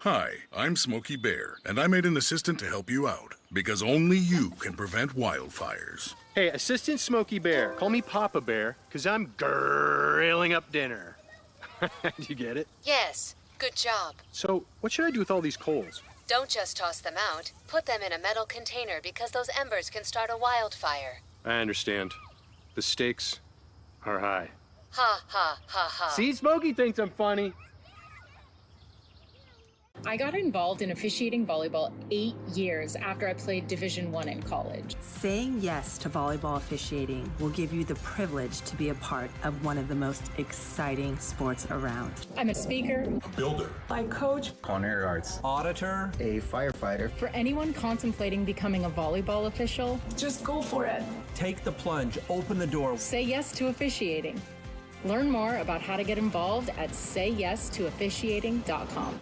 Hi, I'm Smokey Bear, and I made an assistant to help you out, because only you can prevent wildfires. Hey, Assistant Smokey Bear, call me Papa Bear, because I'm grilling up dinner. Do you get it? Yes, good job. So, what should I do with all these coals? Don't just toss them out. Put them in a metal container because those embers can start a wildfire. I understand. The stakes are high. Ha, ha, ha, ha. See, Smokey thinks I'm funny. I got involved in officiating volleyball 8 years after I played Division I in college. Saying yes to volleyball officiating will give you the privilege to be a part of one of the most exciting sports around. I'm a speaker, A builder. I coach culinary arts, auditor, a firefighter. for anyone contemplating becoming a volleyball official. Just go for it. take the plunge, open the door. Say yes to officiating. Learn more about how to get involved at sayyes2officiating.com.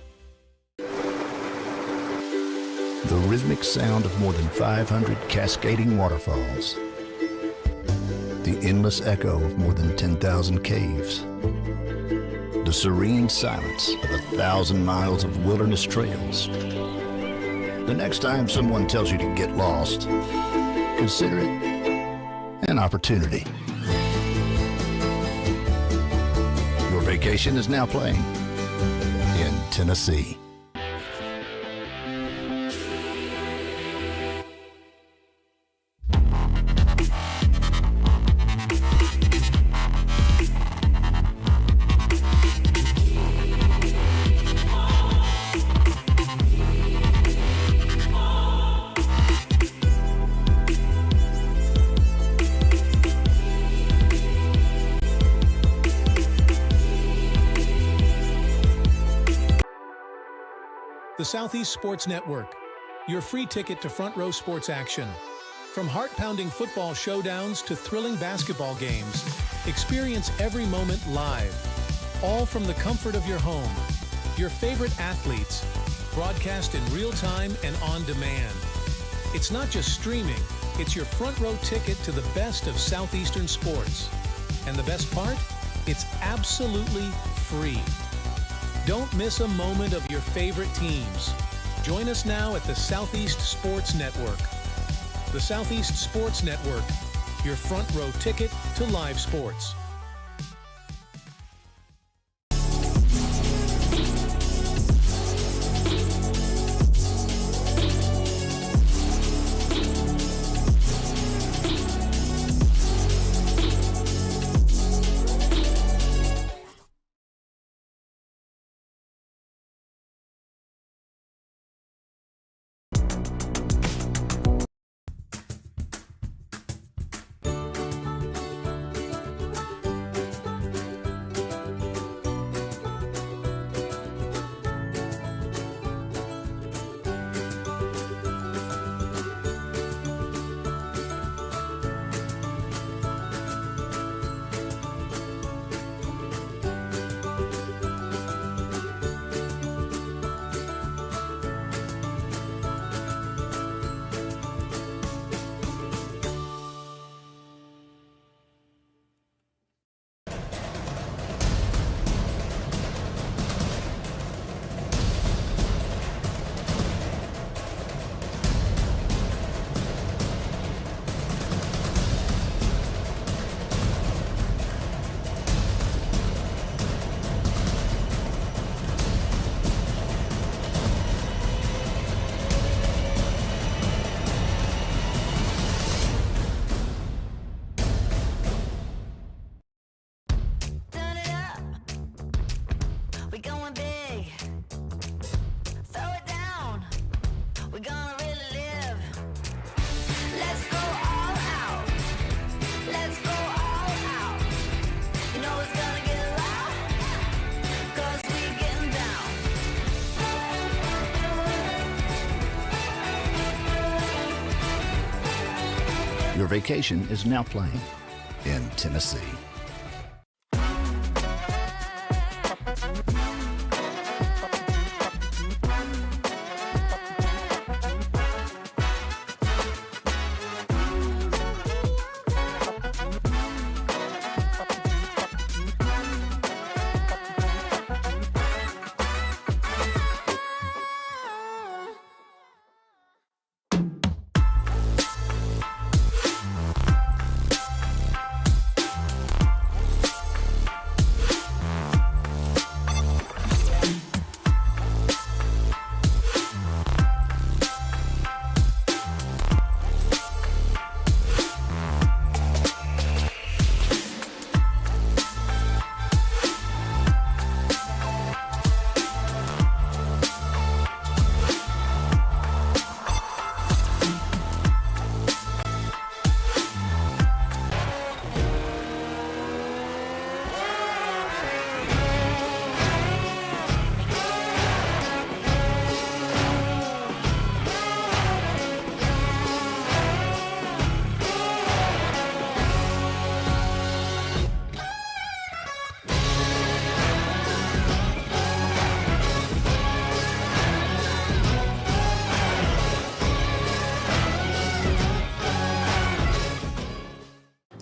The rhythmic sound of more than 500 cascading waterfalls. The endless echo of more than 10,000 caves. The serene silence of 1,000 miles of wilderness trails. The next time someone tells you to get lost, consider it an opportunity. Your vacation is now playing in Tennessee. The Southeast Sports Network, your free ticket to front row sports action. From heart-pounding football showdowns to thrilling basketball games, experience every moment live, all from the comfort of your home. Your favorite athletes, broadcast in real time and on demand. It's not just streaming, it's your front row ticket to the best of Southeastern sports. And the best part? It's absolutely free. Don't miss a moment of your favorite teams. Join us now at the Southeast Sports Network. The Southeast Sports Network, your front row ticket to live sports. Your vacation is now playing in Tennessee.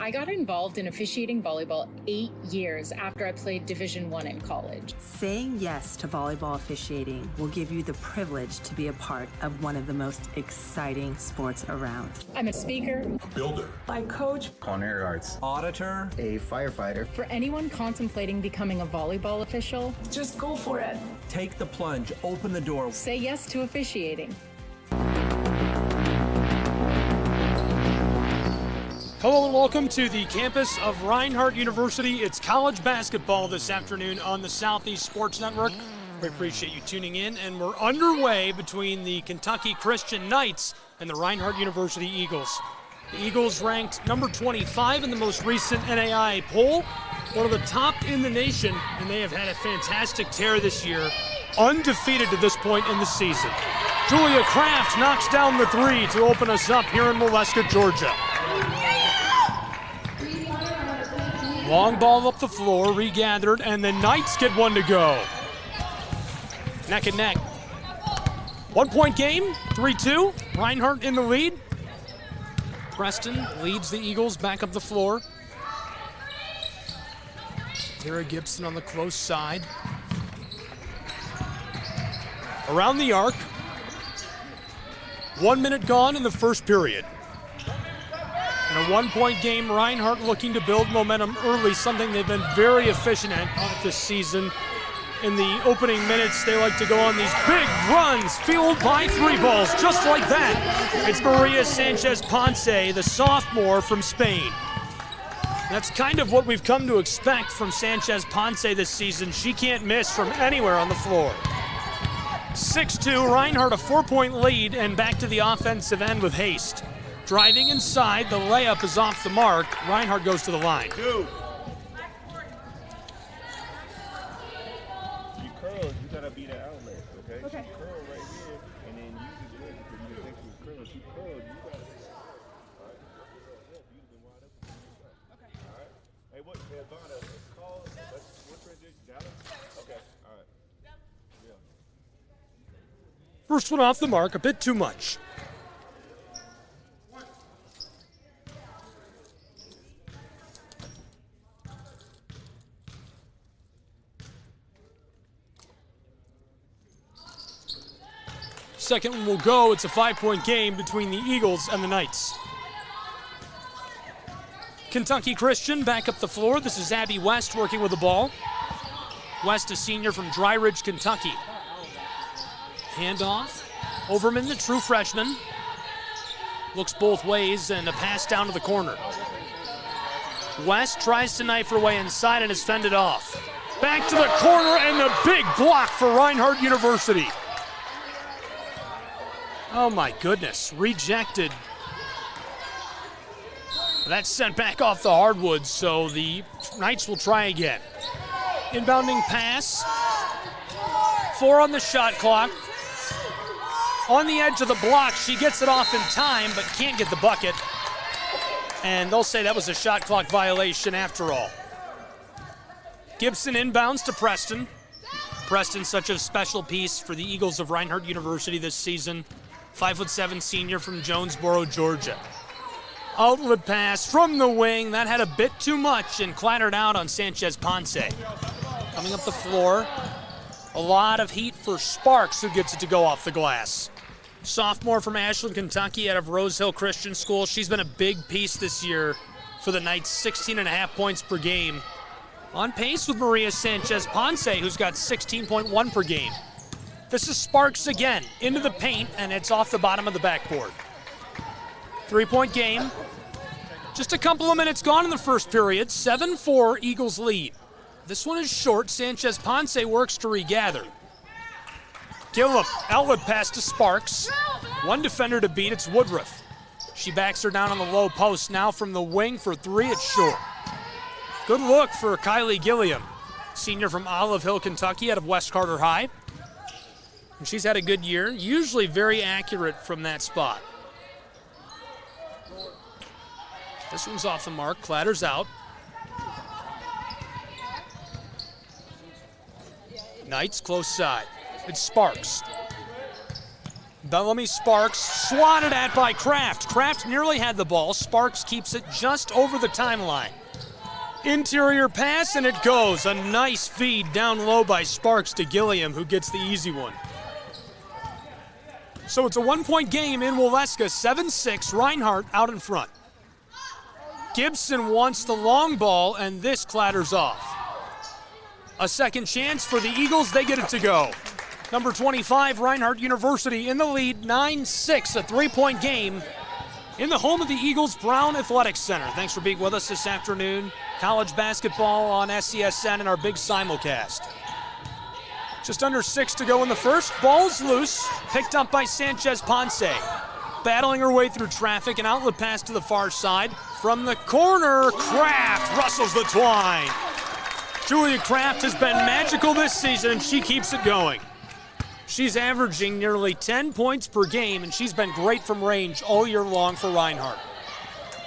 I got involved in officiating volleyball 8 years after I played Division I in college. Saying yes to volleyball officiating will give you the privilege to be a part of one of the most exciting sports around. I'm a speaker. Builder. I coach. Culinary arts. Auditor. A firefighter. For anyone contemplating becoming a volleyball official, Just go for it. Take the plunge. Open the door. say yes to officiating. Hello and welcome to the campus of Reinhardt University. It's college basketball this afternoon on the Southeast Sports Network. We appreciate you tuning in, and we're underway between the Kentucky Christian Knights and the Reinhardt University Eagles. The Eagles ranked number 25 in the most recent NAIA poll, one of the top in the nation, and they have had a fantastic tear this year, undefeated to this point in the season. Julia Kraft knocks down the three to open us up here in Molesca, Georgia. Long ball up the floor, regathered, and the Knights get one to go. Neck and neck. 1 point game, 3-2. Reinhardt in the lead. Preston leads the Eagles back up the floor. Tara Gibson on the close side. Around the arc. 1 minute gone in the first period. In a 1 point game, Reinhardt looking to build momentum early, something they've been very efficient at this season. In the opening minutes, they like to go on these big runs, fueled by three balls, just like that. It's Maria Sanchez Ponce, the sophomore from Spain. That's kind of what we've come to expect from Sanchez Ponce this season. She can't miss from anywhere on the floor. 6-2, Reinhardt a 4 point lead, and back to the offensive end with haste. Driving inside, the layup is off the mark. Reinhardt goes to the line. You curl, you gotta be the outlet, okay? Okay. She curl right here, and then you do this because you think she's curling. She curled, you gotta. All right. You've been wide open. Okay. All right. Hey, what? Hey, Ivana, let's call. What's transition? Dallas? Okay. All right. Yeah. First one off the mark, a bit too much. Second one will go. It's a 5 point game between the Eagles and the Knights. Kentucky Christian back up the floor. This is Abby West working with the ball. West, a senior from Dry Ridge, Kentucky. Handoff. Overman, the true freshman. Looks both ways, and a pass down to the corner. West tries to knife her way inside and is fended off. Back to the corner, and the big block for Reinhardt University. Oh my goodness, rejected. That's sent back off the hardwood, so the Knights will try again. Inbounding pass. 4 on the shot clock. On the edge of the block, she gets it off in time, but can't get the bucket. And they'll say that was a shot clock violation after all. Gibson inbounds to Preston. Preston, such a special piece for the Eagles of Reinhardt University this season. 5'7" senior from Jonesboro, Georgia. Outlet pass from the wing. That had a bit too much and clattered out on Sanchez Ponce. Coming up the floor, a lot of heat for Sparks, who gets it to go off the glass. Sophomore from Ashland, Kentucky, out of Rose Hill Christian School. She's been a big piece this year for the Knights, 16.5 points per game. On pace with Maria Sanchez Ponce, who's got 16.1 per game. This is Sparks again, into the paint, and it's off the bottom of the backboard. 3 point game. Just a couple of minutes gone in the first period. 7-4 Eagles lead. This one is short. Sanchez Ponce works to regather. Gillum, outlet pass to Sparks. One defender to beat, it's Woodruff. She backs her down on the low post. Now from the wing for three, it's short. Good look for Kylie Gilliam, senior from Olive Hill, Kentucky, out of West Carter High. And she's had a good year, usually very accurate from that spot. This one's off the mark, clatters out. Knights close side. It's Sparks. Bellamy Sparks swatted at by Kraft. Kraft nearly had the ball. Sparks keeps it just over the timeline. Interior pass, and it goes. A nice feed down low by Sparks to Gilliam, who gets the easy one. So it's a 1-point game in Waleska, 7-6, Reinhardt out in front. Gibson wants the long ball, and this clatters off. A second chance for the Eagles, they get it to go. Number 25, Reinhardt University in the lead, 9-6, a 3-point game in the home of the Eagles, Brown Athletics Center. Thanks for being with us this afternoon. College basketball on SCSN and our big simulcast. Just under 6 to go in the first. Ball's loose, picked up by Sanchez Ponce. Battling her way through traffic, an outlet pass to the far side. From the corner, Kraft rustles the twine. Julia Kraft has been magical this season, and she keeps it going. She's averaging nearly 10 points per game, and she's been great from range all year long for Reinhardt.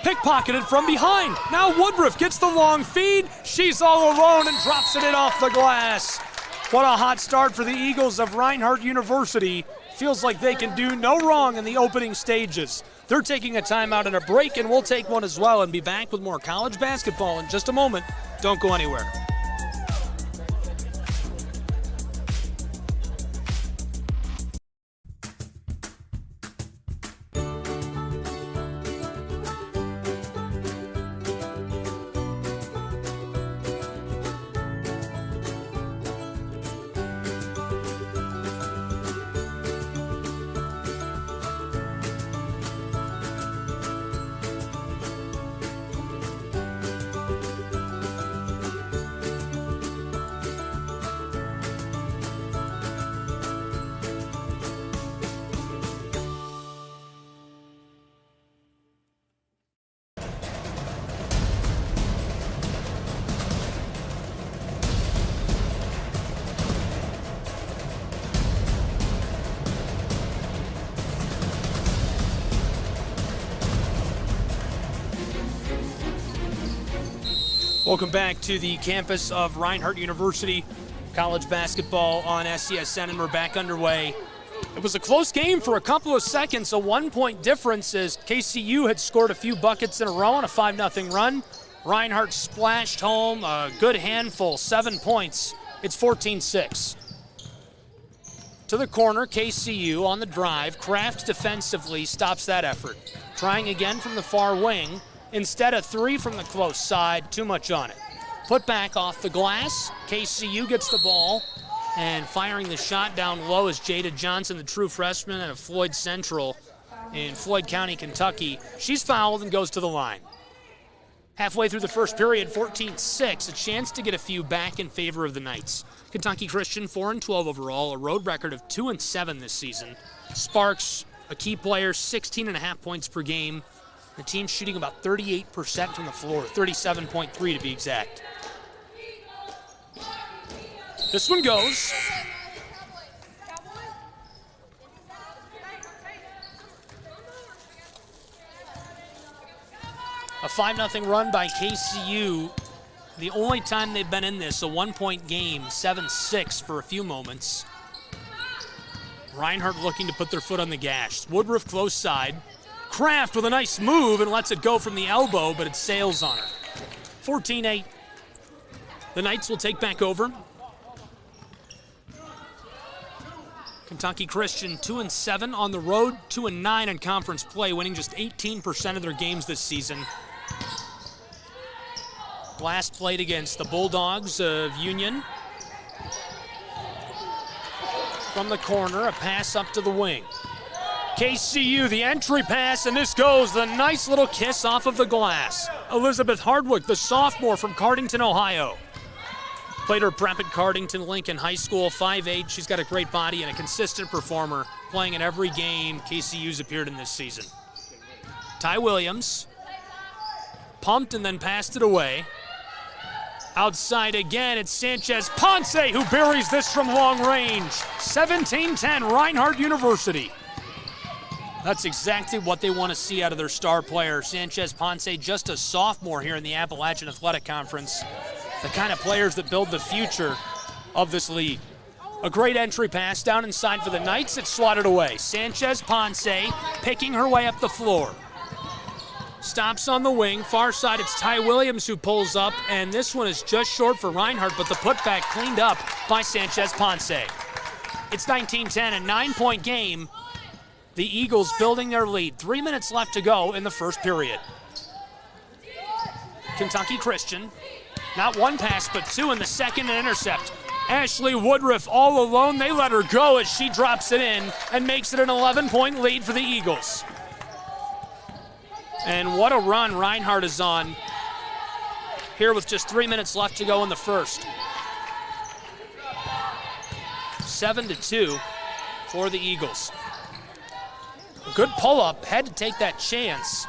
Pickpocketed from behind. Now Woodruff gets the long feed. She's all alone and drops it in off the glass. What a hot start for the Eagles of Reinhardt University. Feels like they can do no wrong in the opening stages. They're taking a timeout and a break, and we'll take one as well and be back with more college basketball in just a moment. Don't go anywhere. Welcome back to the campus of Reinhardt University. College basketball on SCSN, and we're back underway. It was a close game for a couple of seconds, a 1-point difference as KCU had scored a few buckets in a row on a 5-0 run. Reinhardt splashed home a good handful, 7 points. It's 14-6. To the corner, KCU on the drive. Kraft defensively stops that effort. Trying again from the far wing. Instead, a 3 from the close side, too much on it. Put back off the glass. KCU gets the ball, and firing the shot down low is Jada Johnson, the true freshman out of Floyd Central in Floyd County, Kentucky. She's fouled and goes to the line. Halfway through the first period, 14-6, a chance to get a few back in favor of the Knights. Kentucky Christian, 4-12 overall, a road record of 2-7 this season. Sparks, a key player, 16.5 points per game. The team's shooting about 38% from the floor, 37.3 to be exact. This one goes. A 5-0 run by KCU. The only time they've been in this, a 1-point game, 7-6 for a few moments. Reinhardt looking to put their foot on the gas. Woodruff close side. Kraft with a nice move and lets it go from the elbow, but it sails on her. 14-8. The Knights will take back over. Kentucky Christian 2-7 on the road, 2-9 in conference play, winning just 18% of their games this season. Last played against the Bulldogs of Union. From the corner, a pass up to the wing. KCU, the entry pass, and this goes. The nice little kiss off of the glass. Elizabeth Hardwick, the sophomore from Cardington, Ohio. Played her prep at Cardington Lincoln High School, 5'8". She's got a great body and a consistent performer, playing in every game KCU's appeared in this season. Ty Williams pumped and then passed it away. Outside again, it's Sanchez Ponce who buries this from long range. 17-10, Reinhardt University. That's exactly what they want to see out of their star player. Sanchez Ponce, just a sophomore here in the Appalachian Athletic Conference. The kind of players that build the future of this league. A great entry pass down inside for the Knights. It's swatted away. Sanchez Ponce picking her way up the floor. Stops on the wing. Far side, it's Ty Williams who pulls up, and this one is just short for Reinhardt, but the putback cleaned up by Sanchez Ponce. It's 19-10, a 9-point game. The Eagles building their lead. 3 minutes left to go in the first period. Kentucky Christian, not one pass, but two in the second, and intercept. Ashley Woodruff all alone. They let her go as she drops it in and makes it an 11-point lead for the Eagles. And what a run Reinhardt is on here with just 3 minutes left to go in the first. 7-2 for the Eagles. A good pull-up, had to take that chance.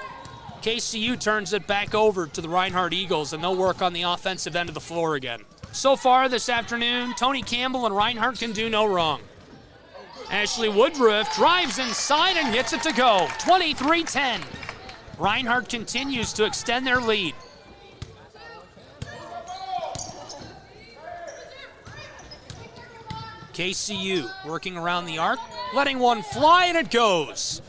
KCU turns it back over to the Reinhardt Eagles, and they'll work on the offensive end of the floor again. So far this afternoon, Tony Campbell and Reinhardt can do no wrong. Ashley Woodruff drives inside and gets it to go. 23-10. Reinhardt continues to extend their lead. KCU working around the arc, letting one fly, and it goes.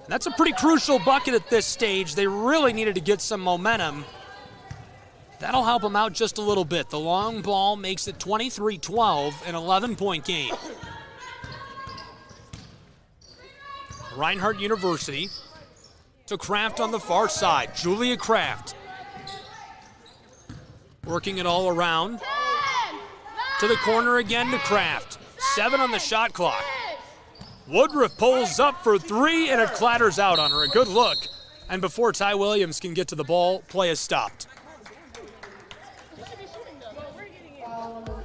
That's a pretty crucial bucket at this stage. They really needed to get some momentum. That'll help them out just a little bit. The long ball makes it 23-12, an 11-point game. Reinhardt University to Kraft on the far side. Julia Kraft working it all around. To the corner again to Kraft. 7 on the shot clock. Woodruff pulls up for 3, and it clatters out on her. A good look. And before Ty Williams can get to the ball, play is stopped.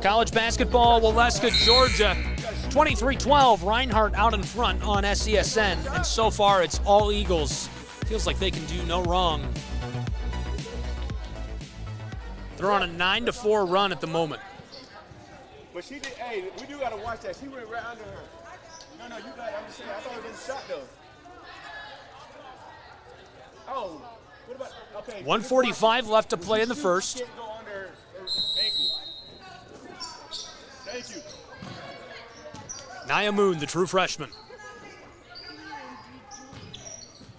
College basketball, Waleska, Georgia. 23-12, Reinhardt out in front on SESN. And so far, it's all Eagles. Feels like they can do no wrong. They're on a 9-4 run at the moment. But she did, hey, we do got to watch that. She went right under her. No, you got it. I'm just saying, I thought it was a shot, though. Oh, what about, okay. 1:45 left to play in the first. Can't go under her ankle. Thank you. Nia Moon, the true freshman.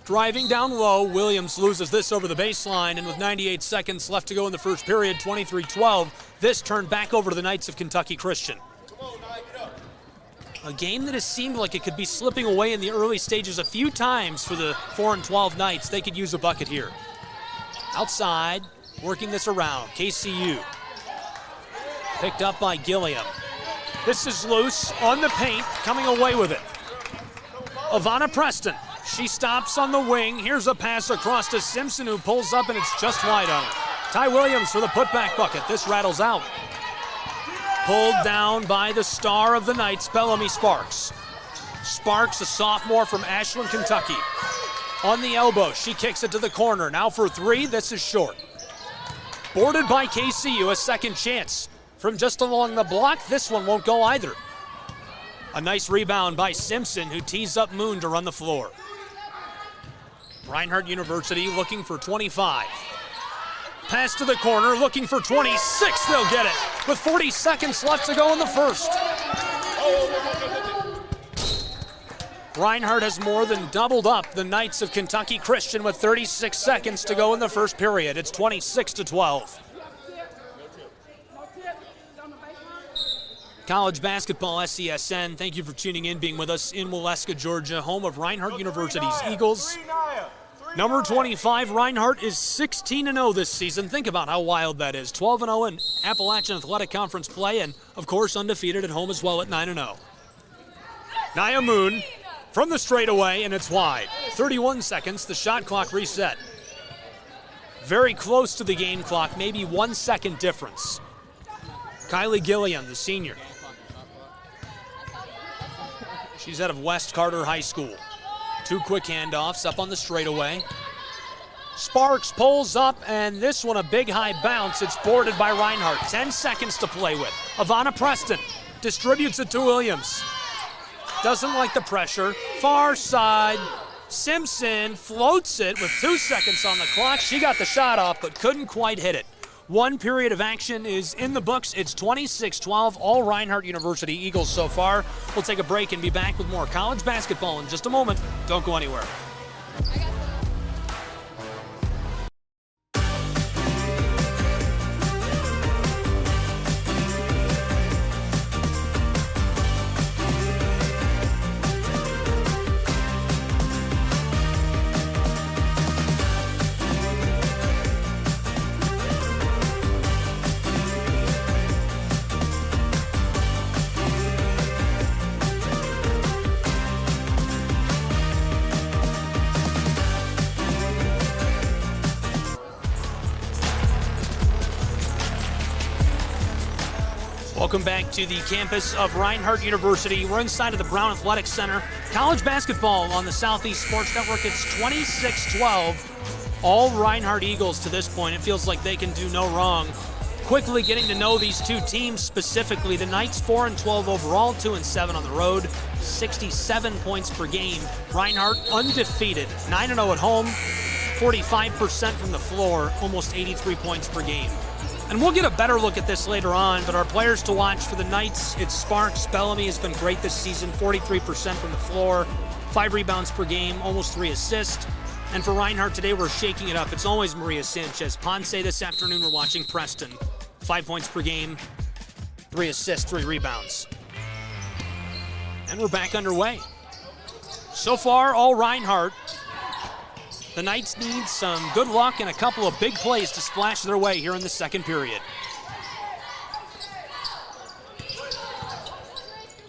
Driving down low, Williams loses this over the baseline, and with 98 seconds left to go in the first period, 23-12, this turned back over to the Knights of Kentucky Christian. A game that has seemed like it could be slipping away in the early stages a few times for the 4-12 Knights. They could use a bucket here. Outside, working this around, KCU. Picked up by Gilliam. This is loose on the paint, coming away with it. Ivana Preston. She stops on the wing. Here's a pass across to Simpson, who pulls up, and it's just wide on her. Ty Williams for the putback bucket. This rattles out. Pulled down by the star of the Knights, Bellamy Sparks. Sparks, a sophomore from Ashland, Kentucky. On the elbow, she kicks it to the corner. Now for 3, this is short. Boarded by KCU, a second chance. From just along the block, this one won't go either. A nice rebound by Simpson, who tees up Moon to run the floor. Reinhardt University looking for 25. Pass to the corner, looking for 26. They'll get it with 40 seconds left to go in the first. Reinhardt has more than doubled up the Knights of Kentucky Christian with 36 seconds to go in the first period. It's 26-12. College basketball, SESN. Thank you for tuning in, being with us in Waleska, Georgia, home of Reinhardt University's Eagles. Number 25, Reinhardt is 16-0 this season. Think about how wild that is. 12-0 in Appalachian Athletic Conference play, and of course undefeated at home as well at 9-0. Nia Moon from the straightaway, and it's wide. 31 seconds, the shot clock reset. Very close to the game clock, maybe 1 second difference. Kylie Gilliam, the senior. She's out of West Carter High School. 2 quick handoffs up on the straightaway. Sparks pulls up, and this one a big high bounce. It's boarded by Reinhardt. 10 seconds to play with. Ivana Preston distributes it to Williams. Doesn't like the pressure. Far side. Simpson floats it with 2 seconds on the clock. She got the shot off, but couldn't quite hit it. One period of action is in the books. It's 26-12, all Reinhardt University Eagles so far. We'll take a break and be back with more college basketball in just a moment. Don't go anywhere. Welcome back to the campus of Reinhardt University. We're inside of the Brown Athletic Center. College basketball on the Southeast Sports Network. It's 26-12. All Reinhardt Eagles to this point. It feels like they can do no wrong. Quickly getting to know these two teams specifically. The Knights 4-12 overall, 2-7 on the road, 67 points per game. Reinhardt undefeated, 9-0 at home, 45% from the floor, almost 83 points per game. And we'll get a better look at this later on, but our players to watch for the Knights, it's Sparks. Bellamy has been great this season, 43% from the floor, 5 rebounds per game, almost 3 assists. And for Reinhardt today, we're shaking it up. It's always Maria Sanchez. Ponce this afternoon, we're watching Preston. 5 points per game, 3 assists, 3 rebounds. And we're back underway. So far, all Reinhardt. The Knights need some good luck and a couple of big plays to splash their way here in the second period.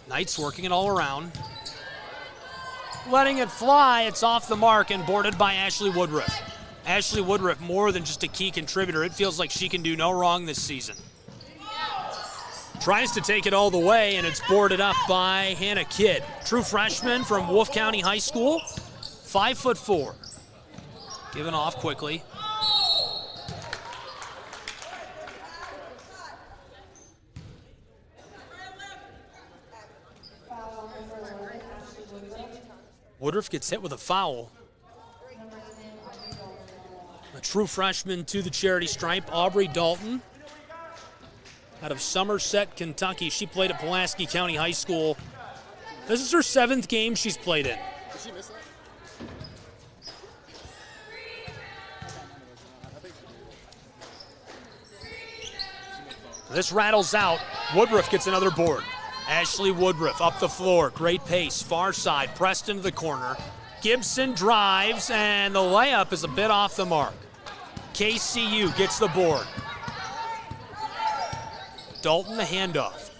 Knights working it all around. Letting it fly, it's off the mark and boarded by Ashley Woodruff. Ashley Woodruff, more than just a key contributor. It feels like she can do no wrong this season. Tries to take it all the way, and it's boarded up by Hannah Kidd. True freshman from Wolf County High School, 5'4". Given off quickly. Woodruff gets hit with a foul. A true freshman to the charity stripe, Aubrey Dalton, out of Somerset, Kentucky. She played at Pulaski County High School. This is her 7th game she's played in. Did she miss that? This rattles out. Woodruff gets another board. Ashley Woodruff up the floor. Great pace. Far side. Pressed into the corner. Gibson drives, and the layup is a bit off the mark. KCU gets the board. Dalton the handoff.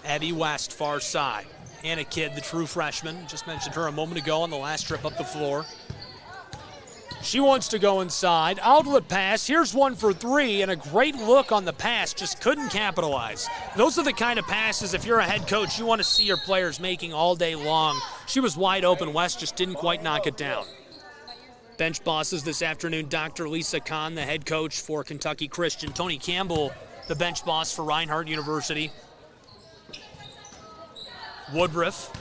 Abby West, far side. Hannah Kidd, the true freshman. Just mentioned her a moment ago on the last trip up the floor. She wants to go inside. Outlet pass. Here's one for 3, and a great look on the pass. Just couldn't capitalize. Those are the kind of passes, if you're a head coach, you want to see your players making all day long. She was wide open. West just didn't quite knock it down. Bench bosses this afternoon, Dr. Lisa Kahn, the head coach for Kentucky Christian. Tony Campbell, the bench boss for Reinhardt University. Woodruff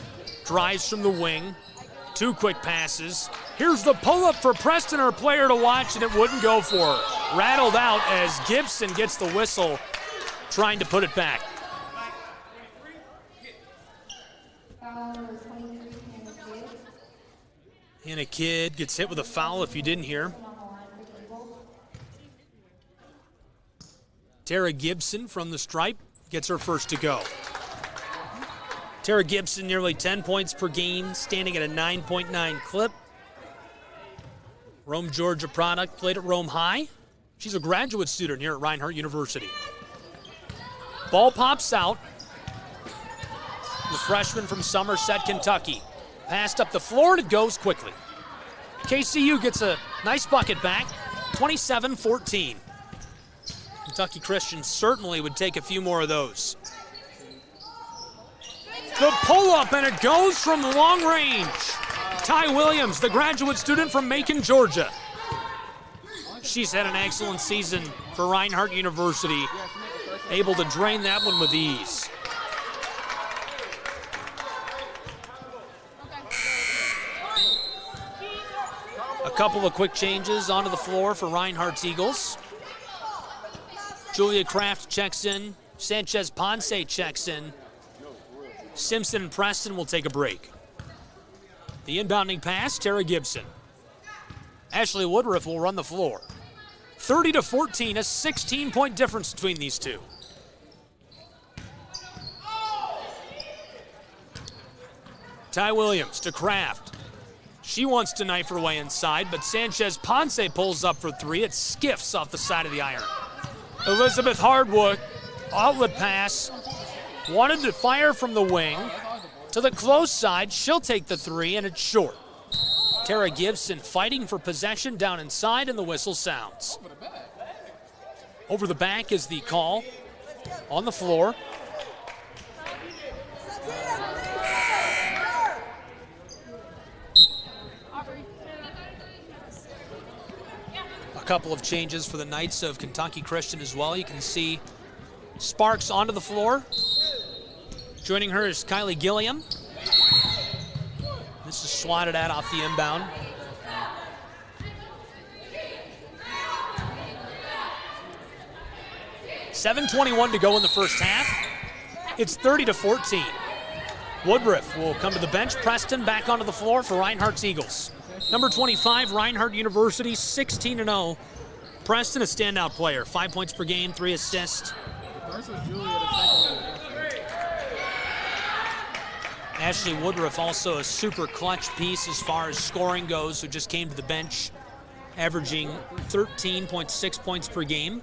drives from the wing. 2 quick passes. Here's the pull-up for Preston, her player to watch, and it wouldn't go for her. Rattled out as Gibson gets the whistle, trying to put it back. Hannah Kidd gets hit with a foul if you didn't hear. Tara Gibson from the stripe gets her first to go. Tara Gibson, nearly 10 points per game, standing at a 9.9 clip. Rome, Georgia product, played at Rome High. She's a graduate student here at Reinhardt University. Ball pops out. The freshman from Somerset, Kentucky. Passed up the floor, and it goes quickly. KCU gets a nice bucket back, 27-14. Kentucky Christian certainly would take a few more of those. The pull-up, and it goes from long range. Ty Williams, the graduate student from Macon, Georgia. She's had an excellent season for Reinhardt University, able to drain that one with ease. A couple of quick changes onto the floor for Reinhardt's Eagles. Julia Kraft checks in. Sanchez Ponce checks in. Simpson and Preston will take a break. The inbounding pass, Tara Gibson. Ashley Woodruff will run the floor. 30-14, a 16-point difference between these two. Ty Williams to Kraft. She wants to knife her way inside, but Sanchez Ponce pulls up for three. It skiffs off the side of the iron. Elizabeth Hardwood, outlet pass. Wanted to fire from the wing to the close side. She'll take the three, and it's short. Tara Gibson fighting for possession down inside, and the whistle sounds. Over the back is the call on the floor. A couple of changes for the Knights of Kentucky Christian as well. You can see Sparks onto the floor. Joining her is Kylie Gilliam. This is swatted at off the inbound. .7:21 to go in the first half. It's 30-14. Woodruff will come to the bench. Preston back onto the floor for Reinhardt's Eagles. Number 25, Reinhardt University, 16-0. Preston, a standout player. 5 points per game, 3 assists. Ashley Woodruff also a super clutch piece as far as scoring goes, who just came to the bench, averaging 13.6 points per game.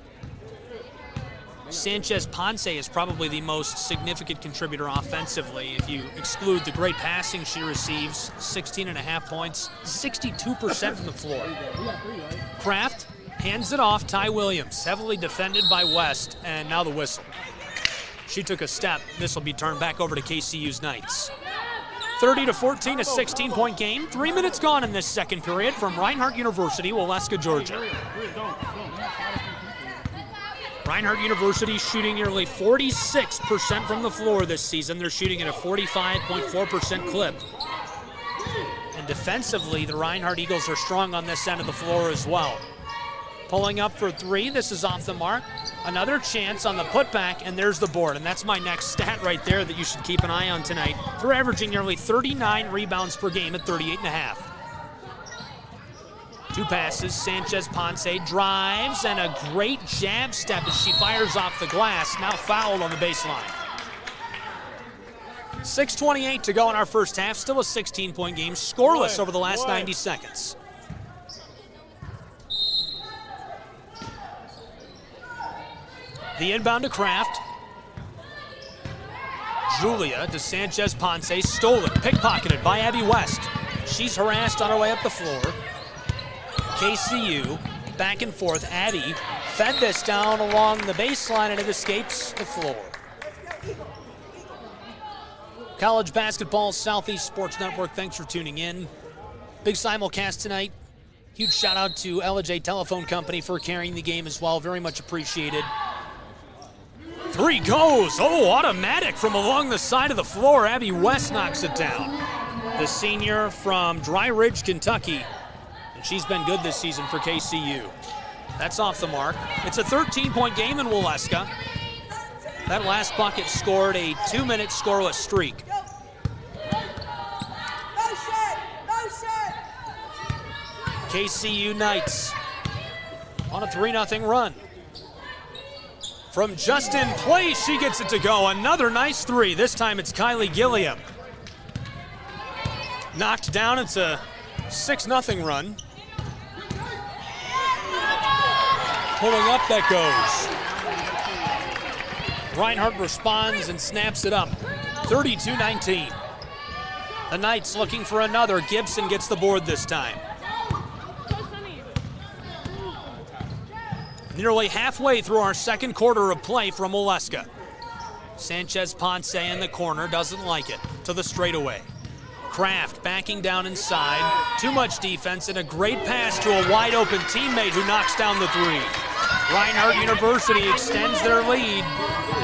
Sanchez Ponce is probably the most significant contributor offensively. If you exclude the great passing she receives, 16.5 points, 62% from the floor. Kraft hands it off. Ty Williams, heavily defended by West, and now the whistle. She took a step. This will be turned back over to KCU's Knights. 30-14, a 16-point game. 3 minutes gone in this second period from Reinhardt University, Waleska, Georgia. Reinhardt University shooting nearly 46% from the floor this season. They're shooting at a 45.4% clip. And defensively, the Reinhardt Eagles are strong on this end of the floor as well. Pulling up for three, this is off the mark. Another chance on the putback, and there's the board. And that's my next stat right there that you should keep an eye on tonight. They're averaging nearly 39 rebounds per game at 38.5. Two passes, Sanchez Ponce drives, and a great jab step as she fires off the glass, now fouled on the baseline. 6:28 to go in our first half, still a 16-point game, scoreless over the last 90 seconds. The inbound to Kraft. Julia to Sanchez Ponce, stolen, pickpocketed by Abby West. She's harassed on her way up the floor. KCU, back and forth. Abby fed this down along the baseline, and it escapes the floor. College basketball, Southeast Sports Network, thanks for tuning in. Big simulcast tonight. Huge shout out to LJ Telephone Company for carrying the game as well. Very much appreciated. Three goes. Oh, automatic from along the side of the floor. Abby West knocks it down. The senior from Dry Ridge, Kentucky. And she's been good this season for KCU. That's off the mark. It's a 13-point game in Waleska. That last bucket scored a 2-minute scoreless streak. KCU Knights on a 3-0 run. From just in place, she gets it to go. Another nice three. This time it's Kylie Gilliam. Knocked down. It's a 6-0 run. Pulling up, that goes. Reinhardt responds and snaps it up. 32-19. The Knights looking for another. Gibson gets the board this time. Nearly halfway through our second quarter of play from Waleska. Sanchez Ponce in the corner, doesn't like it. To the straightaway. Kraft backing down inside. Too much defense and a great pass to a wide open teammate who knocks down the three. Reinhardt University extends their lead.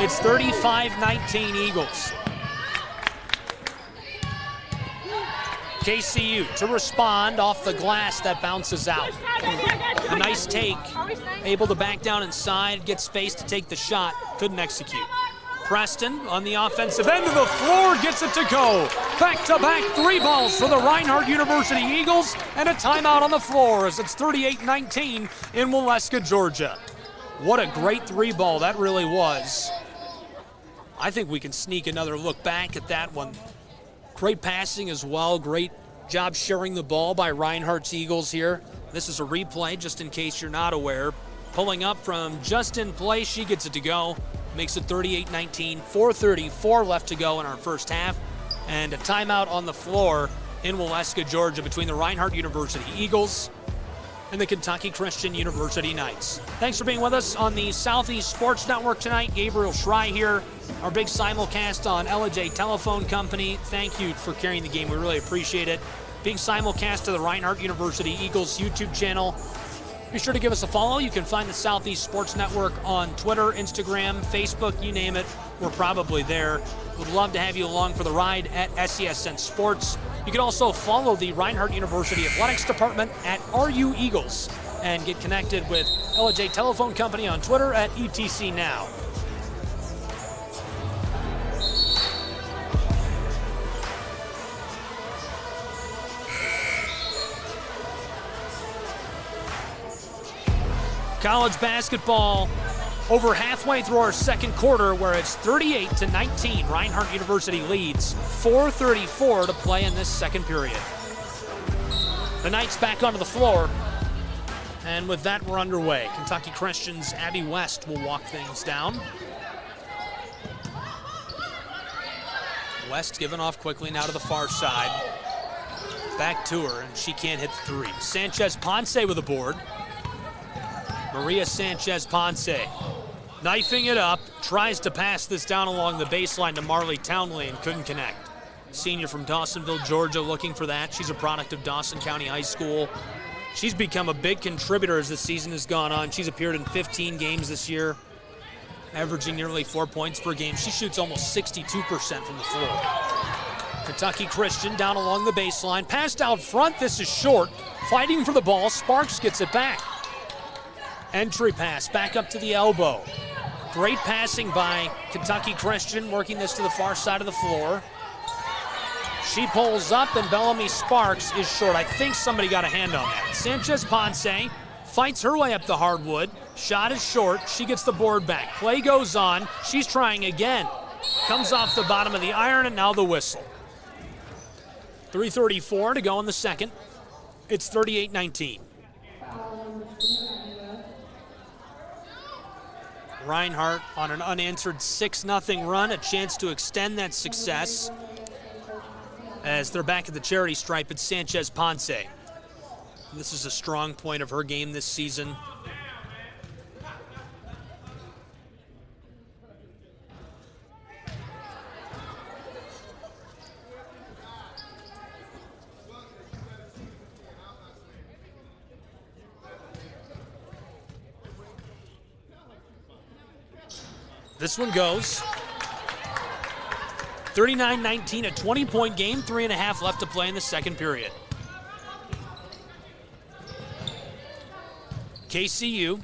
It's 35-19 Eagles. KCU to respond off the glass that bounces out. A nice take, able to back down inside, get space to take the shot, couldn't execute. Preston on the offensive end of the floor gets it to go. Back-to-back 3 balls for the Reinhardt University Eagles, and a timeout on the floor as it's 38-19 in Waleska, Georgia. What a great 3-ball that really was. I think we can sneak another look back at that one. Great passing as well. Great job sharing the ball by Reinhardt's Eagles here. This is a replay, just in case you're not aware. Pulling up from just in play, she gets it to go. Makes it 38-19, 4:34 left to go in our first half. And a timeout on the floor in Waleska, Georgia, between the Reinhardt University Eagles and the Kentucky Christian University Knights. Thanks for being with us on the Southeast Sports Network tonight. Gabriel Schrei here, our big simulcast on LJ Telephone Company. Thank you for carrying the game. We really appreciate it. Being simulcast to the Reinhardt University Eagles YouTube channel. Be sure to give us a follow. You can find the Southeast Sports Network on Twitter, Instagram, Facebook, you name it. We're probably there. Would love to have you along for the ride at SESN Sports. You can also follow the Reinhardt University Athletics Department at RU Eagles and get connected with LJ Telephone Company on Twitter at ETC Now. College basketball over halfway through our second quarter, where it's 38-19. Reinhardt University leads. 4:34 to play in this second period. The Knights back onto the floor. And with that, we're underway. Kentucky Christian's Abby West will walk things down. West giving off quickly now to the far side. Back to her, and she can't hit the three. Sanchez Ponce with a board. Maria Sanchez Ponce knifing it up, tries to pass this down along the baseline to Marley Townley and couldn't connect. Senior from Dawsonville, Georgia, looking for that. She's a product of Dawson County High School. She's become a big contributor as the season has gone on. She's appeared in 15 games this year, averaging nearly 4 points per game. She shoots almost 62% from the floor. Kentucky Christian down along the baseline, passed out front. This is short. Fighting for the ball, Sparks gets it back. Entry pass back up to the elbow. Great passing by Kentucky Christian, working this to the far side of the floor. She pulls up, and Bellamy Sparks is short. I think somebody got a hand on that. Sanchez Ponce fights her way up the hardwood. Shot is short. She gets the board back. Play goes on. She's trying again. Comes off the bottom of the iron, and now the whistle. 3:34 to go in the second. It's 38-19. Reinhardt on an unanswered 6-0 run, a chance to extend that success. As they're back at the charity stripe, it's Sanchez Ponce. This is a strong point of her game this season. This one goes. 39-19, a 20-point game, 3.5 left to play in the second period. KCU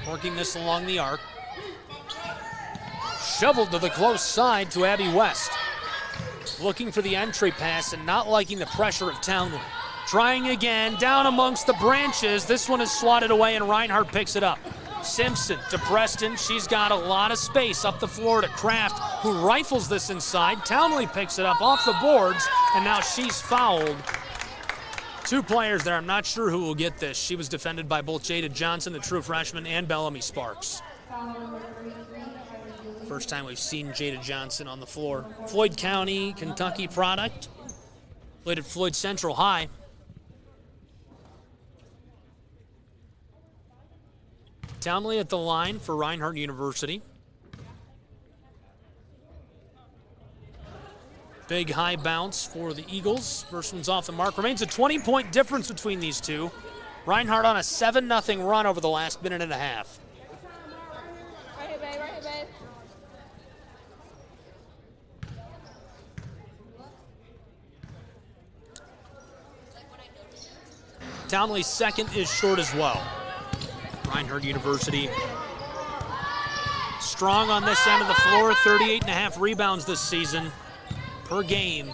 working this along the arc. Shoveled to the close side to Abby West. Looking for the entry pass and not liking the pressure of Townley. Trying again, down amongst the branches. This one is swatted away and Reinhardt picks it up. Simpson to Preston. She's got a lot of space up the floor to Kraft, who rifles this inside. Townley picks it up off the boards, and now she's fouled. Two players there. I'm not sure who will get this. She was defended by both Jada Johnson, the true freshman, and Bellamy Sparks. First time we've seen Jada Johnson on the floor. Floyd County, Kentucky product. Played at Floyd Central High. Townley at the line for Reinhardt University. Big high bounce for the Eagles. First one's off the mark. Remains a 20-point difference between these two. Reinhardt on a 7-0 run over the last minute and a half. Right here, babe. Right here, babe. Townley's second is short as well. Reinhardt University strong on this end of the floor, 38.5 rebounds this season per game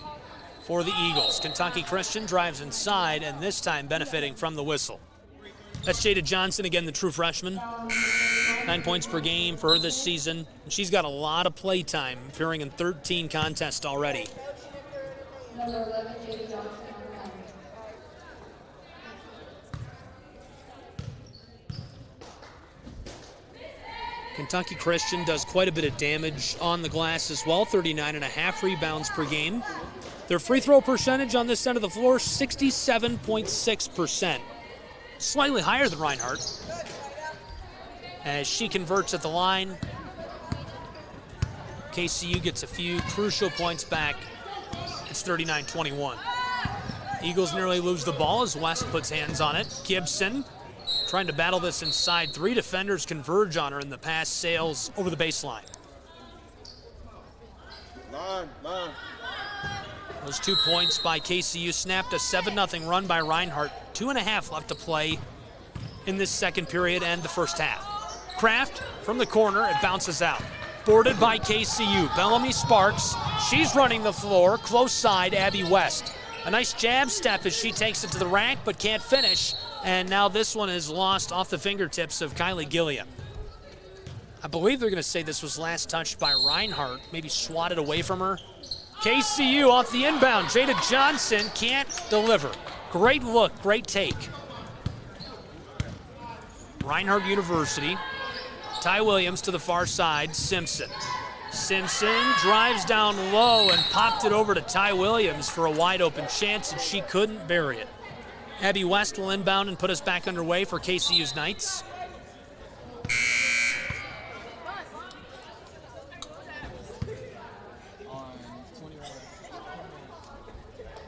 for the Eagles. Kentucky Christian drives inside, and this time benefiting from the whistle. That's Jada Johnson, again, the true freshman. 9 points per game for her this season. And she's got a lot of play time, appearing in 13 contests already. Number 11, Jada Johnson. Kentucky Christian does quite a bit of damage on the glass as well, 39.5 rebounds per game. Their free throw percentage on this end of the floor, 67.6%. Slightly higher than Reinhardt. As she converts at the line, KCU gets a few crucial points back. It's 39-21. Eagles nearly lose the ball as West puts hands on it. Gibson trying to battle this inside. 3 defenders converge on her, and the pass sails over the baseline. Line. Those 2 points by KCU snapped a 7-0 run by Reinhardt. 2.5 left to play in this second period and the first half. Kraft from the corner, it bounces out. Boarded by KCU. Bellamy Sparks, she's running the floor. Close side, Abby West. A nice jab step as she takes it to the rack but can't finish. And now this one is lost off the fingertips of Kylie Gilliam. I believe they're going to say this was last touched by Reinhardt, maybe swatted away from her. KCU off the inbound. Jada Johnson can't deliver. Great look, great take. Reinhardt University. Ty Williams to the far side. Simpson drives down low and popped it over to Ty Williams for a wide open chance, and she couldn't bury it. Abby West will inbound and put us back underway for KCU's Knights.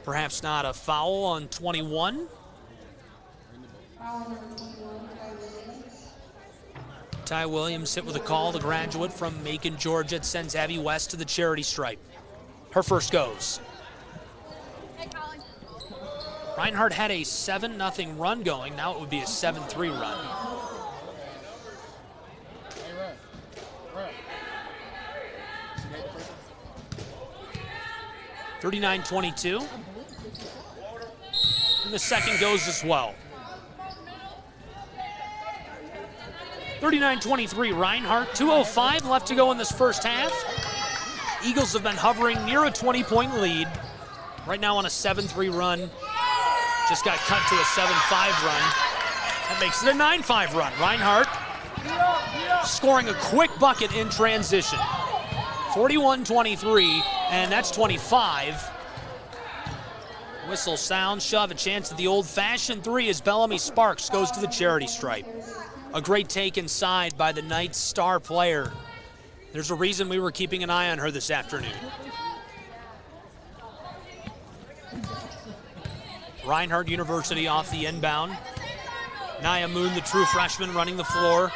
Perhaps not a foul on 21. Ty Williams hit with a call, the graduate from Macon, Georgia. It sends Abby West to the charity stripe. Her first goes. Reinhardt had a 7-0 run going. Now it would be a 7-3 run. (39-22). And the second goes as well. 39-23, Reinhardt. 2:05 left to go in this first half. Eagles have been hovering near a 20-point lead. Right now on a 7-3 run. Just got cut to a 7-5 run. That makes it a 9-5 run. Reinhardt scoring a quick bucket in transition. 41-23, and that's 25. Whistle sounds, shove, a chance at the old-fashioned three as Bellamy Sparks goes to the charity stripe. A great take inside by the Knights' star player. There's a reason we were keeping an eye on her this afternoon. Reinhardt University off the inbound. Nia Moon, the true freshman, running the floor.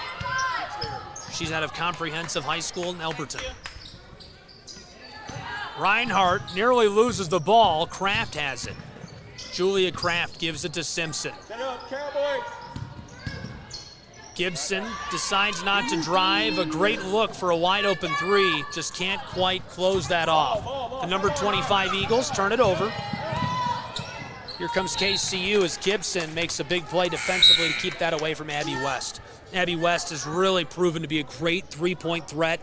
She's out of Comprehensive High School in Elberton. Reinhardt nearly loses the ball. Kraft has it. Julia Kraft gives it to Simpson. Set up, Cowboy. Gibson decides not to drive. A great look for a wide open three. Just can't quite close that off. The number 25 Eagles turn it over. Here comes KCU as Gibson makes a big play defensively to keep that away from Abby West. Abby West has really proven to be a great three-point threat.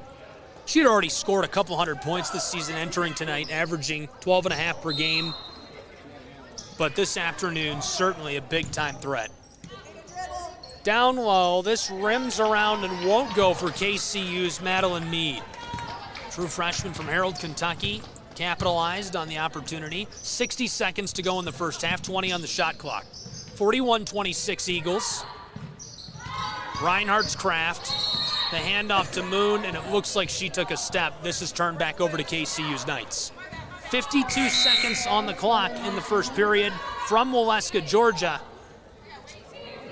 She had already scored a couple hundred points this season entering tonight, averaging 12.5 per game. But this afternoon, certainly a big-time threat. Down low, this rims around and won't go for KCU's Madeline Mead. True freshman from Harold, Kentucky, capitalized on the opportunity. 60 seconds to go in the first half, 20 on the shot clock. 41-26 Eagles. Reinhardt's Kraft. The handoff to Moon, and it looks like she took a step. This is turned back over to KCU's Knights. 52 seconds on the clock in the first period from Waleska, Georgia.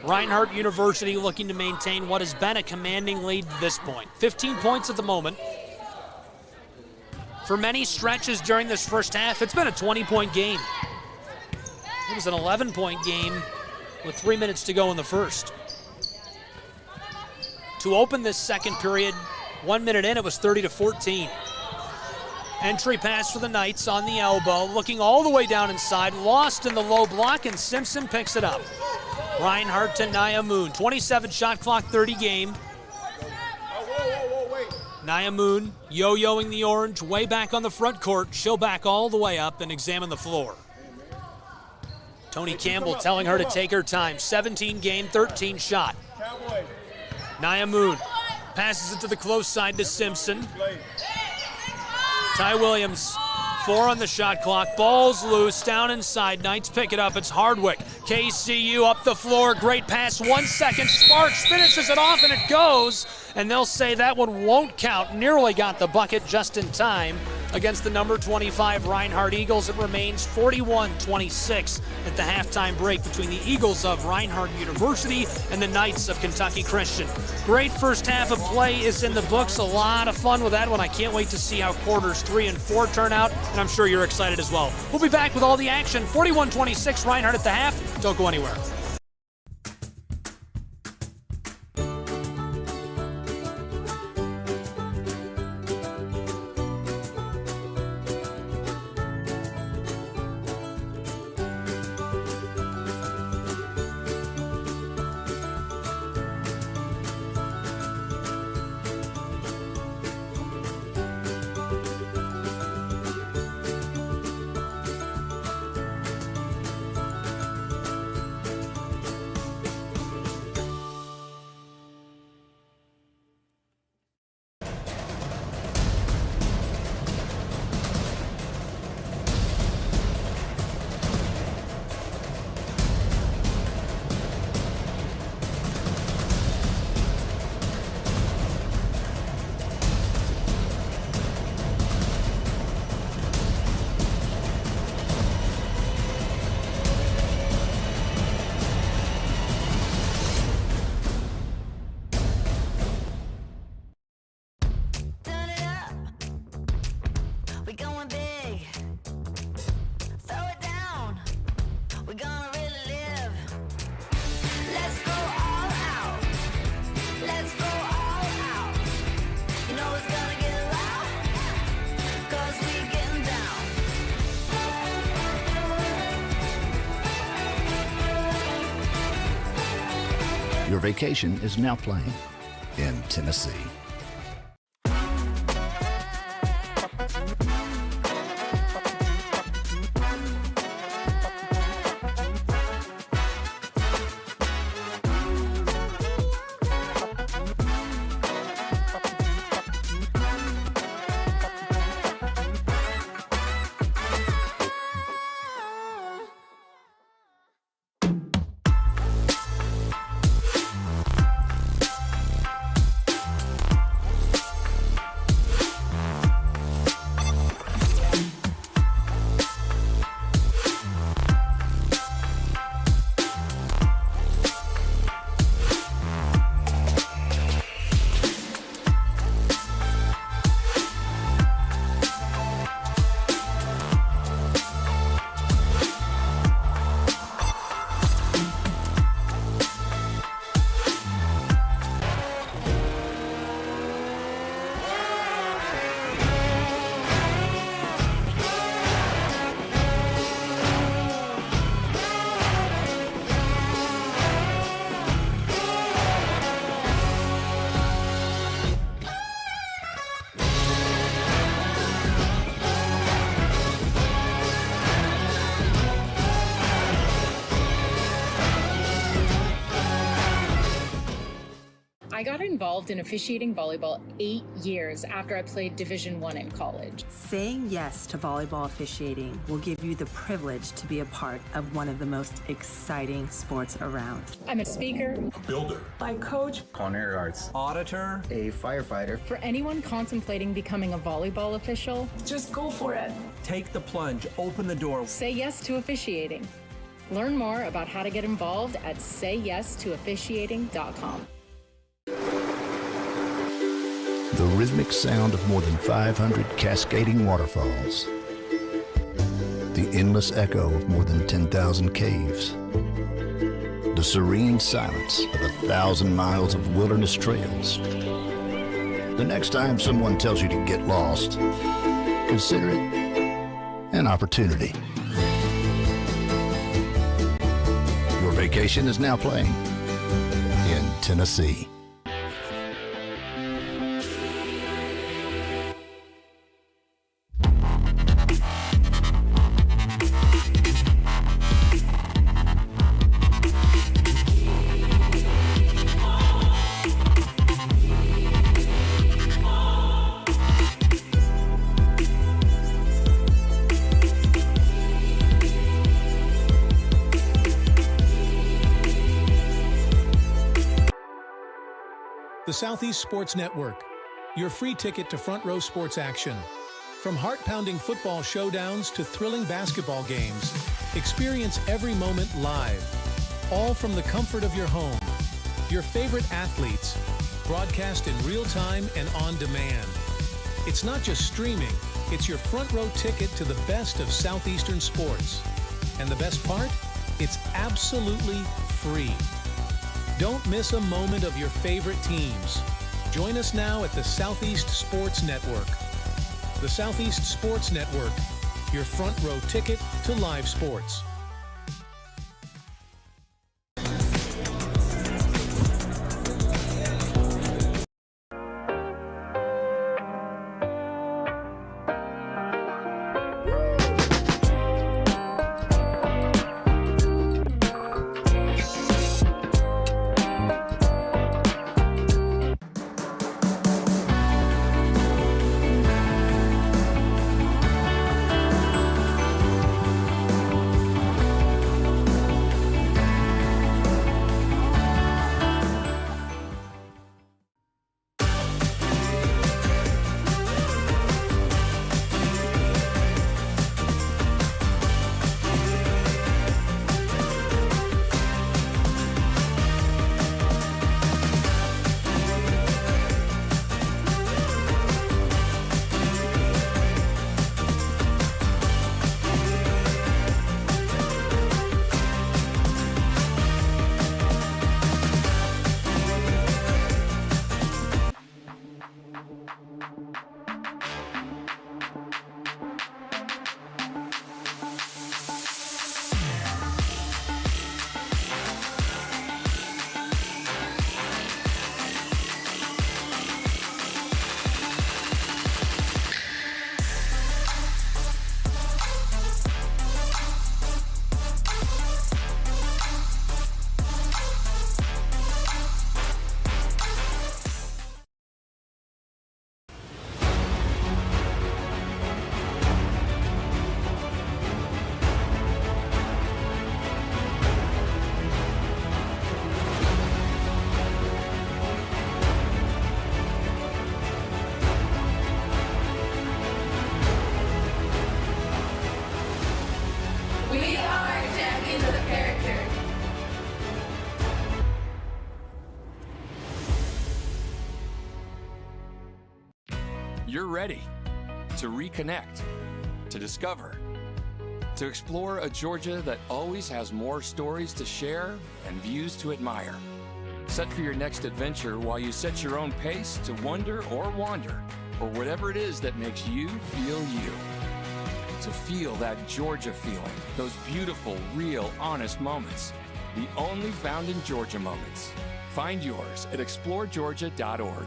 Reinhardt University looking to maintain what has been a commanding lead to this point. 15 points at the moment. For many stretches during this first half, it's been a 20-point game. It was an 11-point game with 3 minutes to go in the first. To open this second period, 1 minute in, it was 30-14. Entry pass for the Knights on the elbow, looking all the way down inside, lost in the low block, and Simpson picks it up. Reinhardt to Nia Moon, 27 shot clock, 30 game. Nia Moon yo-yoing the orange way back on the front court. She'll back all the way up and examine the floor. Tony Campbell telling her to take her time. 17 game, 13 shot. Nia Moon passes it to the close side to Simpson. Ty Williams, 4 on the shot clock. Ball's loose, down inside. Knights pick it up. It's Hardwick. KCU up the floor. Great pass. 1 second. Sparks finishes it off, and it goes. And they'll say that one won't count. Nearly got the bucket just in time against the number 25 Reinhardt Eagles. It remains 41-26 at the halftime break between the Eagles of Reinhardt University and the Knights of Kentucky Christian. Great first half of play is in the books. A lot of fun with that one. I can't wait to see how quarters 3 and 4 turn out, and I'm sure you're excited as well. We'll be back with all the action. 41-26 Reinhardt at the half. Don't go anywhere. Your vacation is now playing in Tennessee. I got involved in officiating volleyball 8 years after I played Division I in college. Saying yes to volleyball officiating will give you the privilege to be a part of one of the most exciting sports around. I'm a speaker, Builder. I coach, culinary arts, auditor, a firefighter. For anyone contemplating becoming a volleyball official, just go for it. take the plunge, open the door. say yes to officiating. Learn more about how to get involved at sayyestoofficiating.com. The rhythmic sound of more than 500 cascading waterfalls. The endless echo of more than 10,000 caves. the serene silence of 1,000 miles of wilderness trails. The next time someone tells you to get lost, consider it an opportunity. Your vacation is now playing in Tennessee. The Southeast Sports Network, your free ticket to front row sports action. From heart-pounding football showdowns to thrilling basketball games, experience every moment live, all from the comfort of your home. Your favorite athletes, broadcast in real time and on demand. It's not just streaming, it's your front row ticket to the best of Southeastern sports. And the best part? It's absolutely free. Don't miss a moment of your favorite teams. Join us now at the Southeast Sports Network. The Southeast Sports Network, your front row ticket to live sports. You're ready to reconnect, to discover, to explore a Georgia that always has more stories to share and views to admire. Set for your next adventure while you set your own pace to wonder or wander, or whatever it is that makes you feel you. To feel that Georgia feeling, those beautiful, real, honest moments. The only found in Georgia moments. Find yours at exploregeorgia.org.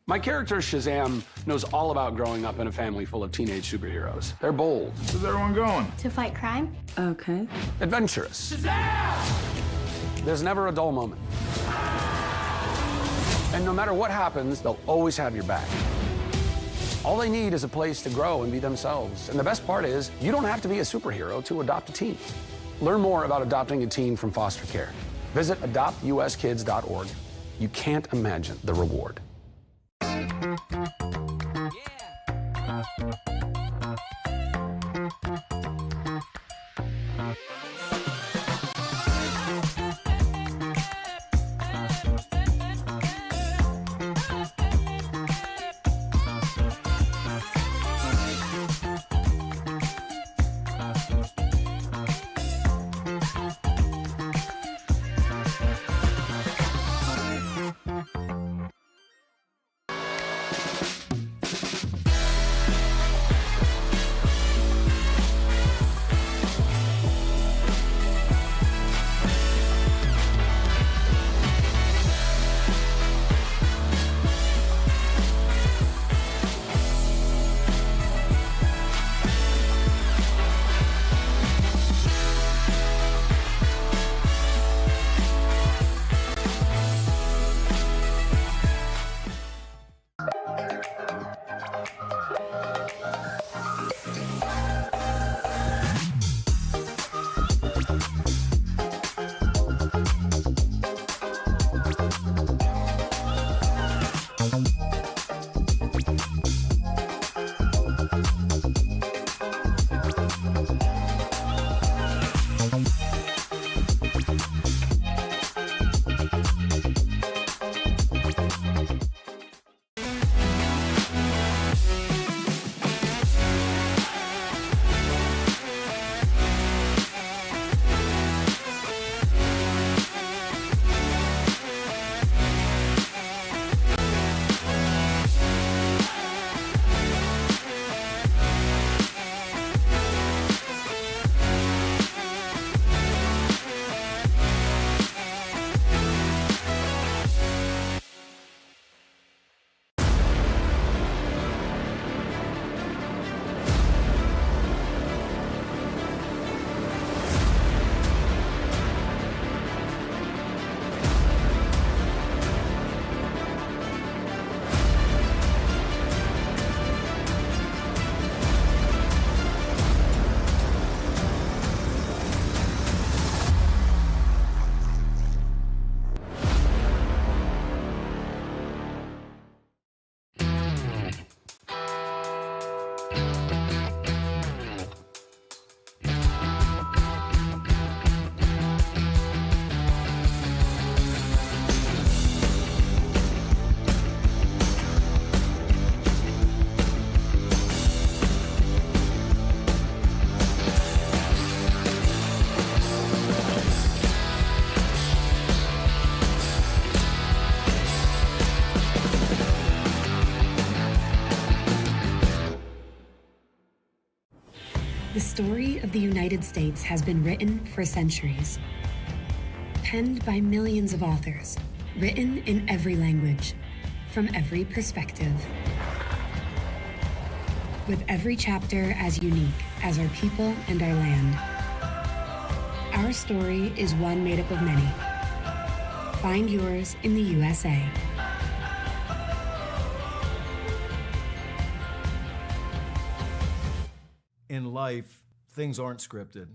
My character, Shazam, knows all about growing up in a family full of teenage superheroes. They're bold. Where's everyone going? To fight crime? Okay. Adventurous. Shazam! There's never a dull moment. And no matter what happens, they'll always have your back. All they need is a place to grow and be themselves. And the best part is, you don't have to be a superhero to adopt a teen. Learn more about adopting a teen from foster care. Visit adoptuskids.org. You can't imagine the reward. The story of the United States has been written for centuries. Penned by millions of authors, written in every language, from every perspective. With every chapter as unique as our people and our land. Our story is one made up of many. Find yours in the USA. In life, things aren't scripted.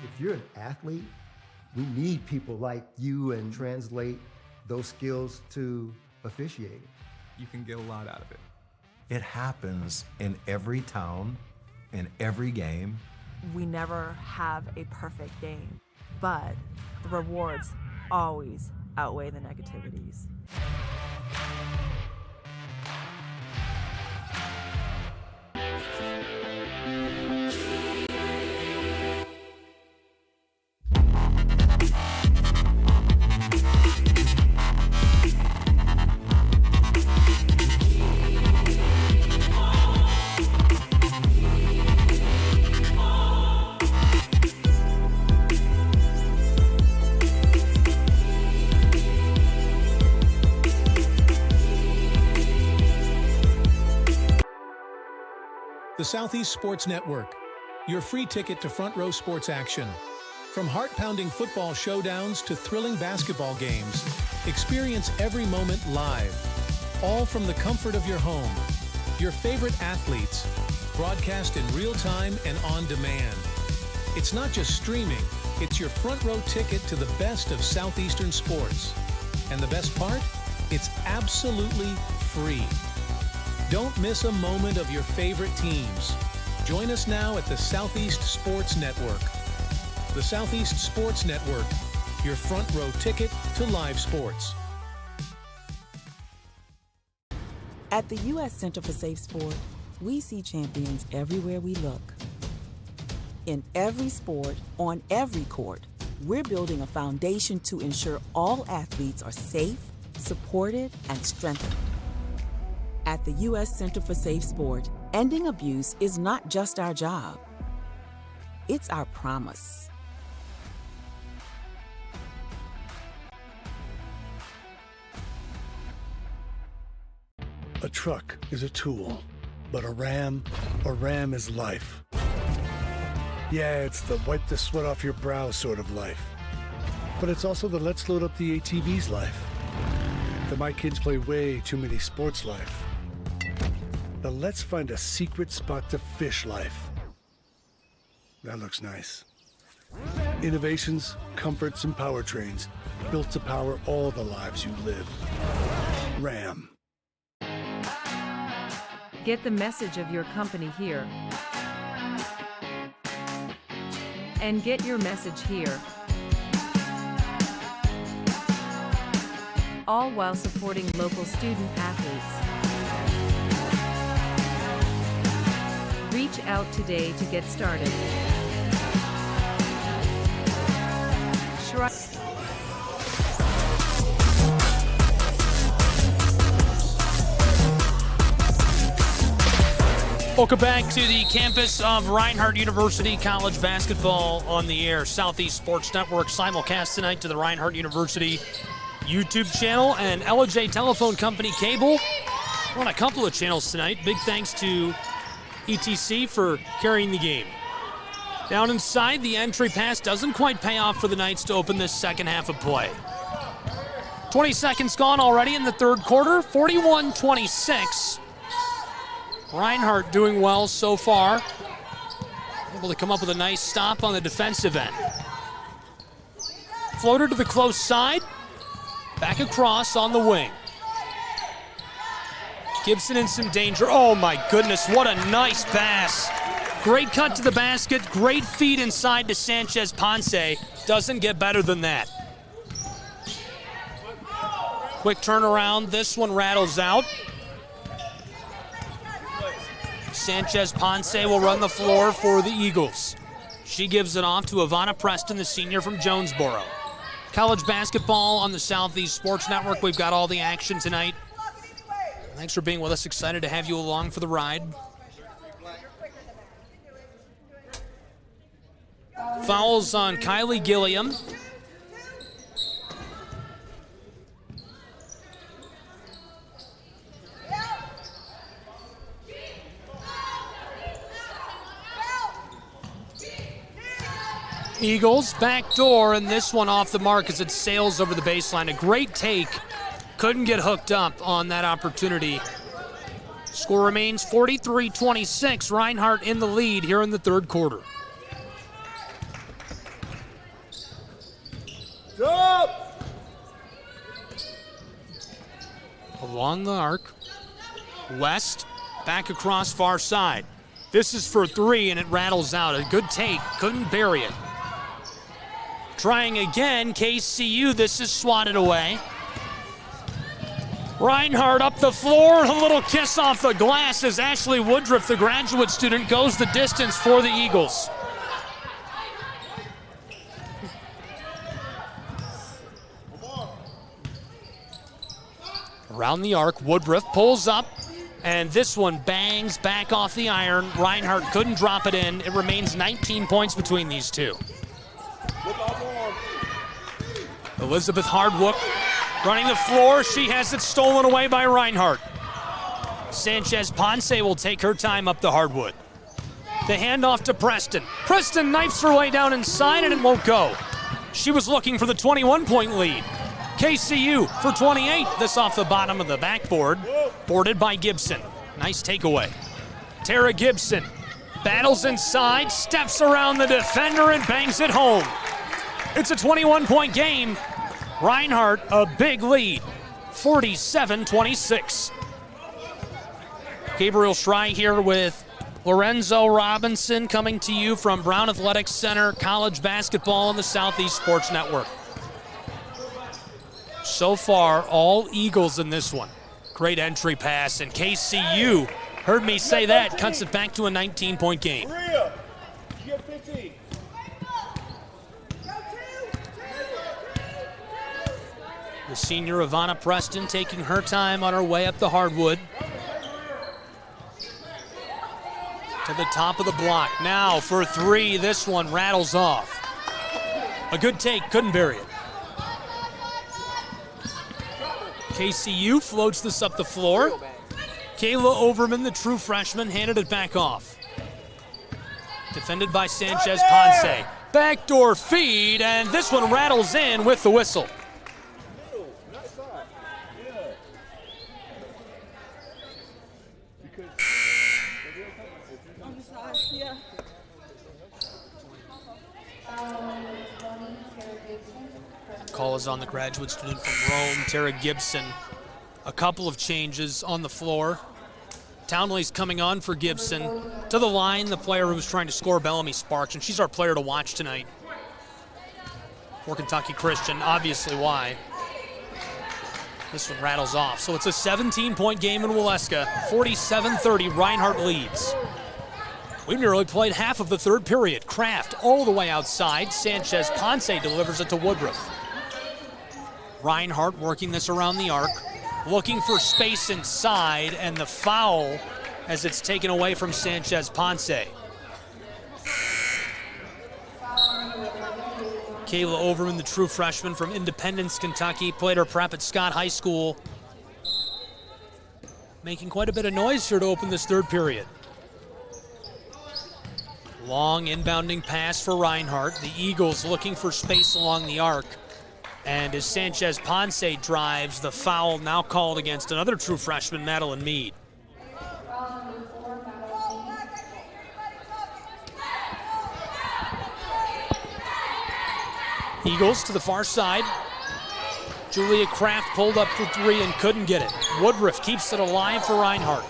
If you're an athlete, we need people like you and translate those skills to officiating. You can get a lot out of it. It happens in every town, in every game. We never have a perfect game, but the rewards always outweigh the negativities. The Southeast Sports Network, your free ticket to front row sports action. From heart-pounding football showdowns to thrilling basketball games, experience every moment live, all from the comfort of your home. Your favorite athletes, broadcast in real time and on demand. It's not just streaming, it's your front row ticket to the best of Southeastern sports. And the best part? It's absolutely free. Don't miss a moment of your favorite teams. Join us now at the Southeast Sports Network. The Southeast Sports Network, your front row ticket to live sports. At the U.S. Center for Safe Sport, we see champions everywhere we look. In every sport, on every court, we're building a foundation to ensure all athletes are safe, supported, and strengthened. At the U.S. Center for Safe Sport, ending abuse is not just our job. It's our promise. A truck is a tool, but a ram is life. Yeah, it's the wipe the sweat off your brow sort of life. But it's also the let's load up the ATV's life. The my kids play way too many sports life. The let's find a secret spot to fish life. That looks nice. Innovations, comforts, and powertrains built to power all the lives you live. Ram. Get the message of your company here. And get your message here. All while supporting local student athletes. Reach out today to get started. Welcome back to the campus of Reinhardt University. College basketball on the air. Southeast Sports Network simulcast tonight to the Reinhardt University YouTube channel and LJ Telephone Company cable. We're on a couple of channels tonight. Big thanks to ETC for carrying the game. Down inside, the entry pass doesn't quite pay off for the Knights to open this second half of play. 20 seconds gone already in the third quarter, 41-26. Reinhardt doing well so far. Able to come up with a nice stop on the defensive end. Floater to the close side. Back across on the wing. Gibson in some danger. Oh my goodness, what a nice pass. Great cut to the basket, great feed inside to Sanchez Ponce. Doesn't get better than that. Quick turnaround, this one rattles out. Sanchez Ponce will run the floor for the Eagles. She gives it off to Ivana Preston, the senior from Jonesboro. College basketball on the Southeast Sports Network. We've got all the action tonight. Thanks for being with us. Excited to have you along for the ride. Fouls on Kylie Gilliam. Eagles backdoor, and this one off the mark as it sails over the baseline. A great take. Couldn't get hooked up on that opportunity. Score remains 43-26. Reinhardt in the lead here in the third quarter. Drop! Along the arc. West, back across far side. This is for three, and it rattles out. A good take, couldn't bury it. Trying again, KCU, this is swatted away. Reinhardt up the floor, a little kiss off the glass as Ashley Woodruff, the graduate student, goes the distance for the Eagles. Around the arc, Woodruff pulls up, and this one bangs back off the iron. Reinhardt couldn't drop it in. It remains 19 points between these two. Elizabeth Hardwook running the floor. She has it stolen away by Reinhardt. Sanchez Ponce will take her time up the hardwood. The handoff to Preston. Preston knifes her way down inside, and it won't go. She was looking for the 21-point lead. KCU for 28. This off the bottom of the backboard. Boarded by Gibson. Nice takeaway. Tara Gibson battles inside, steps around the defender, and bangs it home. It's a 21-point game. Reinhardt, a big lead, 47-26. Gabriel Schrei here with Lorenzo Robinson coming to you from Brown Athletics Center, college basketball on the Southeast Sports Network. So far, all Eagles in this one. Great entry pass, and KCU, heard me say that, cuts it back to a 19-point game. The senior Ivana Preston taking her time on her way up the hardwood. To the top of the block. Now for three, this one rattles off. A good take, couldn't bury it. KCU floats this up the floor. Kayla Overman, the true freshman, handed it back off. Defended by Sanchez Ponce. Backdoor feed, and this one rattles in with the whistle. Call is on the graduate student from Rome, Tara Gibson. A couple of changes on the floor. Townley's coming on for Gibson. To the line, the player who's trying to score, Bellamy Sparks, and she's our player to watch tonight. For Kentucky Christian, obviously why. This one rattles off. So it's a 17-point game in Waleska. 47-30, Reinhardt leads. We've nearly played half of the third period. Kraft all the way outside. Sanchez Ponce delivers it to Woodruff. Reinhardt working this around the arc, looking for space inside, and the foul as it's taken away from Sanchez Ponce. Kayla Overman, the true freshman from Independence, Kentucky, played her prep at Scott High School. Making quite a bit of noise here to open this third period. Long inbounding pass for Reinhardt. The Eagles looking for space along the arc. And as Sanchez Ponce drives, the foul now called against another true freshman, Madeline Mead. Eagles to the far side. Julia Kraft pulled up for three and couldn't get it. Woodruff keeps it alive for Reinhardt.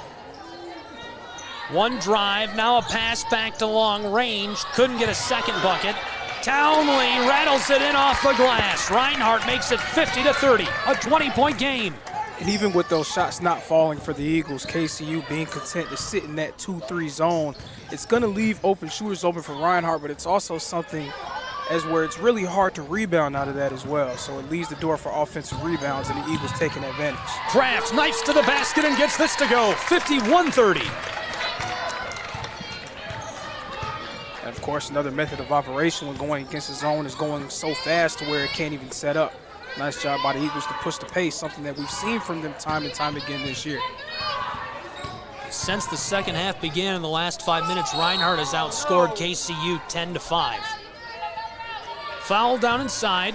One drive, now a pass back to long range. Couldn't get a second bucket. Townley rattles it in off the glass. Reinhardt makes it 50-30, a 20-point game. And even with those shots not falling for the Eagles, KCU being content to sit in that 2-3 zone, it's going to leave open shooters open for Reinhardt, but it's also something as where it's really hard to rebound out of that as well. So it leaves the door for offensive rebounds, and the Eagles taking advantage. Kraft knifes to the basket and gets this to go, 51-30. And of course, another method of operation when going against the zone is going so fast to where it can't even set up. Nice job by the Eagles to push the pace, something that we've seen from them time and time again this year. Since the second half began in the last 5 minutes, Reinhardt has outscored KCU 10-5. Foul down inside.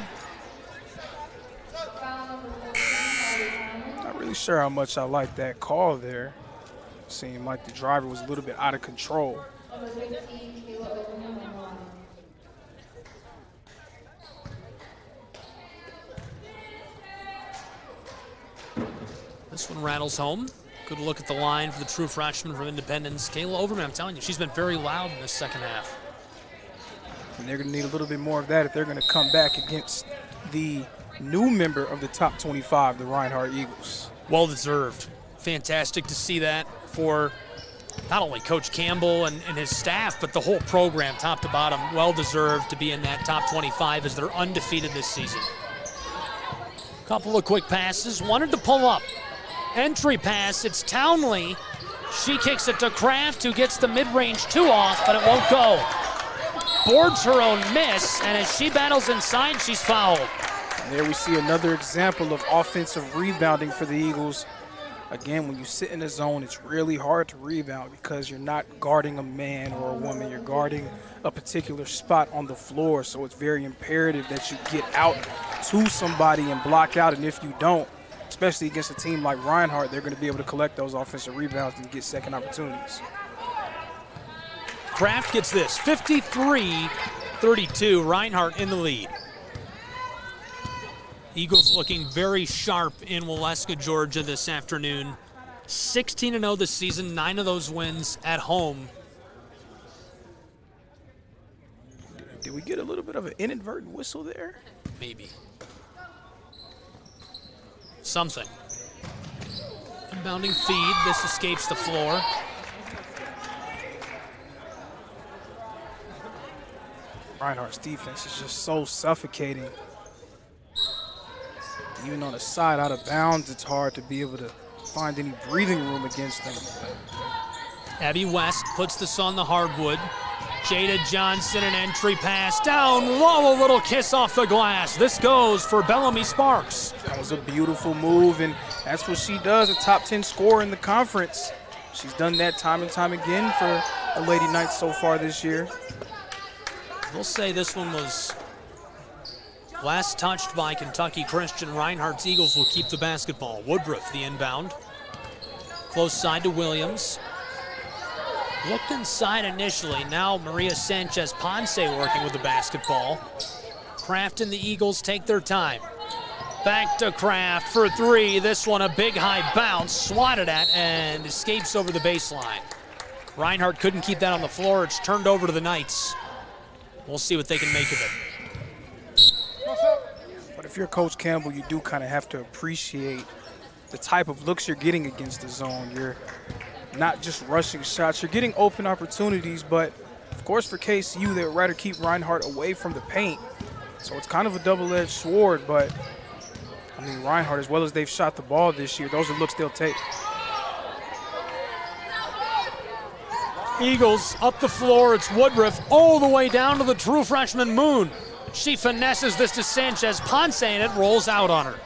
Not really sure how much I like that call there. Seemed like the driver was a little bit out of control. This one rattles home. Good look at the line for the true freshman from Independence. Kayla Overman, I'm telling you, she's been very loud in this second half. And they're going to need a little bit more of that if they're going to come back against the new member of the top 25, the Reinhardt Eagles. Well deserved. Fantastic to see that for not only Coach Campbell and his staff, but the whole program, top to bottom. Well deserved to be in that top 25 as they're undefeated this season. Couple of quick passes. Wanted to pull up. Entry pass. It's Townley. She kicks it to Kraft, who gets the mid-range two off, but it won't go. Boards her own miss, and as she battles inside, she's fouled. And there we see another example of offensive rebounding for the Eagles. Again, when you sit in the zone, it's really hard to rebound because you're not guarding a man or a woman. You're guarding a particular spot on the floor, so it's very imperative that you get out to somebody and block out, and if you don't, especially against a team like Reinhardt, they're going to be able to collect those offensive rebounds and get second opportunities. Kraft gets this, 53-32, Reinhardt in the lead. Eagles looking very sharp in Waleska, Georgia this afternoon. 16-0 this season, 9 of those wins at home. Did we get a little bit of an inadvertent whistle there? Maybe. Something. Inbounding feed, this escapes the floor. Reinhardt's defense is just so suffocating. Even on the side out of bounds, it's hard to be able to find any breathing room against them. Abby West puts this on the hardwood. Jada Johnson, an entry pass down low, a little kiss off the glass. This goes for Bellamy Sparks. That was a beautiful move, and that's what she does, a top 10 scorer in the conference. She's done that time and time again for the Lady Knights so far this year. We'll say this one was last touched by Kentucky Christian. Reinhardt's Eagles will keep the basketball. Woodruff, the inbound. Close side to Williams. Looked inside initially. Now Maria Sanchez Ponce working with the basketball. Kraft and the Eagles take their time. Back to Kraft for three. This one a big high bounce, swatted at, and escapes over the baseline. Reinhardt couldn't keep that on the floor. It's turned over to the Knights. We'll see what they can make of it. But if you're Coach Campbell, you do kind of have to appreciate the type of looks you're getting against the zone. You're not just rushing shots. You're getting open opportunities, but of course for KCU, they'd rather keep Reinhardt away from the paint. So it's kind of a double-edged sword, but I mean, Reinhardt, as well as they've shot the ball this year, those are looks they'll take. Eagles up the floor. It's Woodruff all the way down to the true freshman Moon. She finesses this to Sanchez Ponce, and it rolls out on her.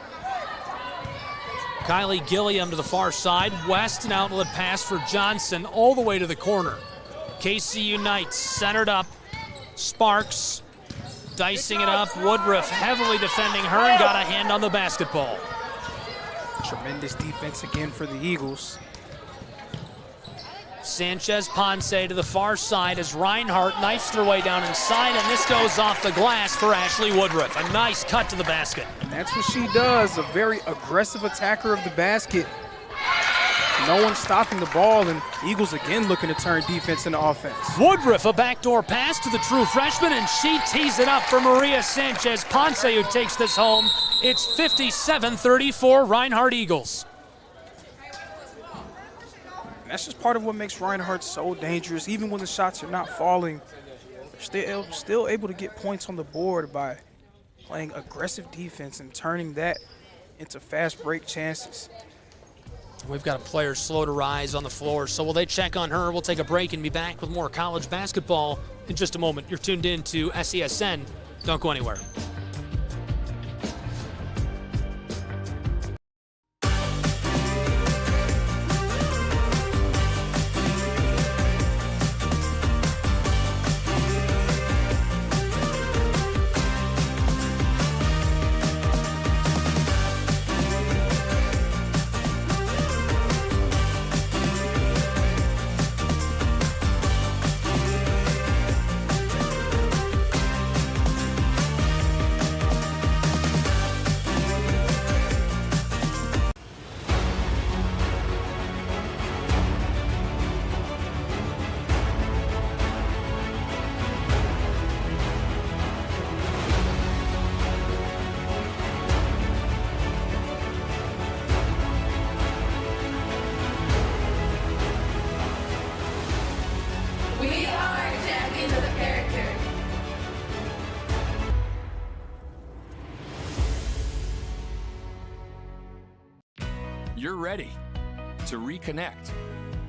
Kylie Gilliam to the far side. West, an outlet pass for Johnson all the way to the corner. KCU Knights centered up. Sparks dicing it up. Woodruff heavily defending her and got a hand on the basketball. Tremendous defense again for the Eagles. Sanchez Ponce to the far side as Reinhardt knifes their way down inside, and this goes off the glass for Ashley Woodruff. A nice cut to the basket. And that's what she does, a very aggressive attacker of the basket. No one stopping the ball, and Eagles again looking to turn defense into offense. Woodruff, a backdoor pass to the true freshman, and she tees it up for Maria Sanchez Ponce, who takes this home. It's 57-34 Reinhardt Eagles. And that's just part of what makes Reinhardt so dangerous. Even when the shots are not falling, they're still able to get points on the board by playing aggressive defense and turning that into fast break chances. We've got a player slow to rise on the floor, so will they check on her? We'll take a break and be back with more college basketball in just a moment. You're tuned in to SESN. Don't go anywhere. You're ready to reconnect,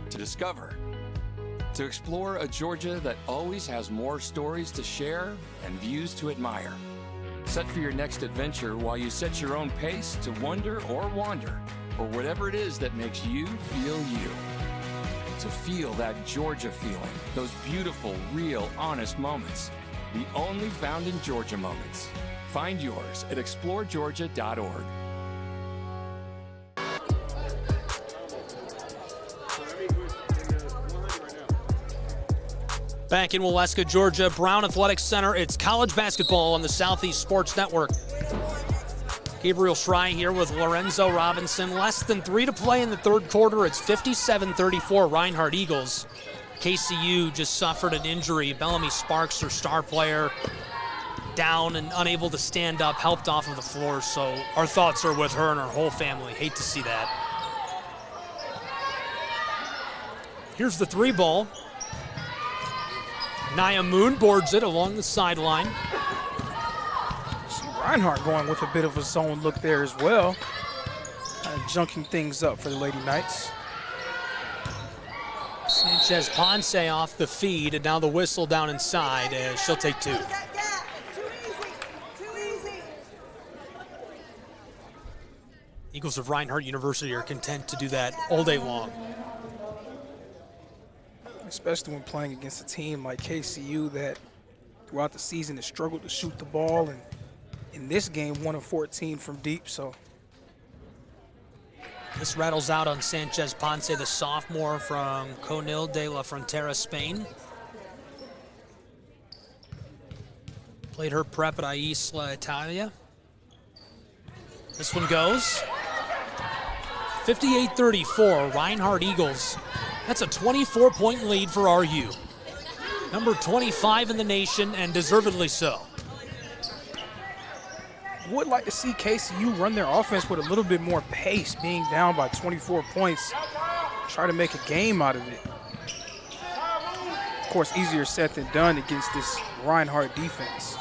to discover, to explore a Georgia that always has more stories to share and views to admire. Set for your next adventure while you set your own pace to wonder or wander, or whatever it is that makes you feel you. To feel that Georgia feeling, those beautiful, real, honest moments. The only found in Georgia moments. Find yours at exploregeorgia.org. Back in Waleska, Georgia, Brown Athletic Center. It's college basketball on the Southeast Sports Network. Gabriel Schrei here with Lorenzo Robinson. Less than 3 to play in the third quarter. It's 57-34 Reinhardt Eagles. KCU just suffered an injury. Bellamy Sparks, their star player, down and unable to stand up, helped off of the floor. So our thoughts are with her and her whole family. Hate to see that. Here's the three ball. Nia Moon boards it along the sideline. See Reinhardt going with a bit of a zone look there as well. Kind of junking things up for the Lady Knights. Sanchez Ponce off the feed, and now the whistle down inside as she'll take two. Eagles of Reinhardt University are content to do that all day long. Especially when playing against a team like KCU that throughout the season has struggled to shoot the ball, and in this game 1 of 14 from deep. So this rattles out on Sanchez Ponce, the sophomore from Conil de la Frontera, Spain. Played her prep at Isla Italia. This one goes. 58-34, Reinhardt Eagles. That's a 24-point lead for RU. Number 25 in the nation, and deservedly so. Would like to see KCU run their offense with a little bit more pace, being down by 24 points. Try to make a game out of it. Of course, easier said than done against this Reinhardt defense.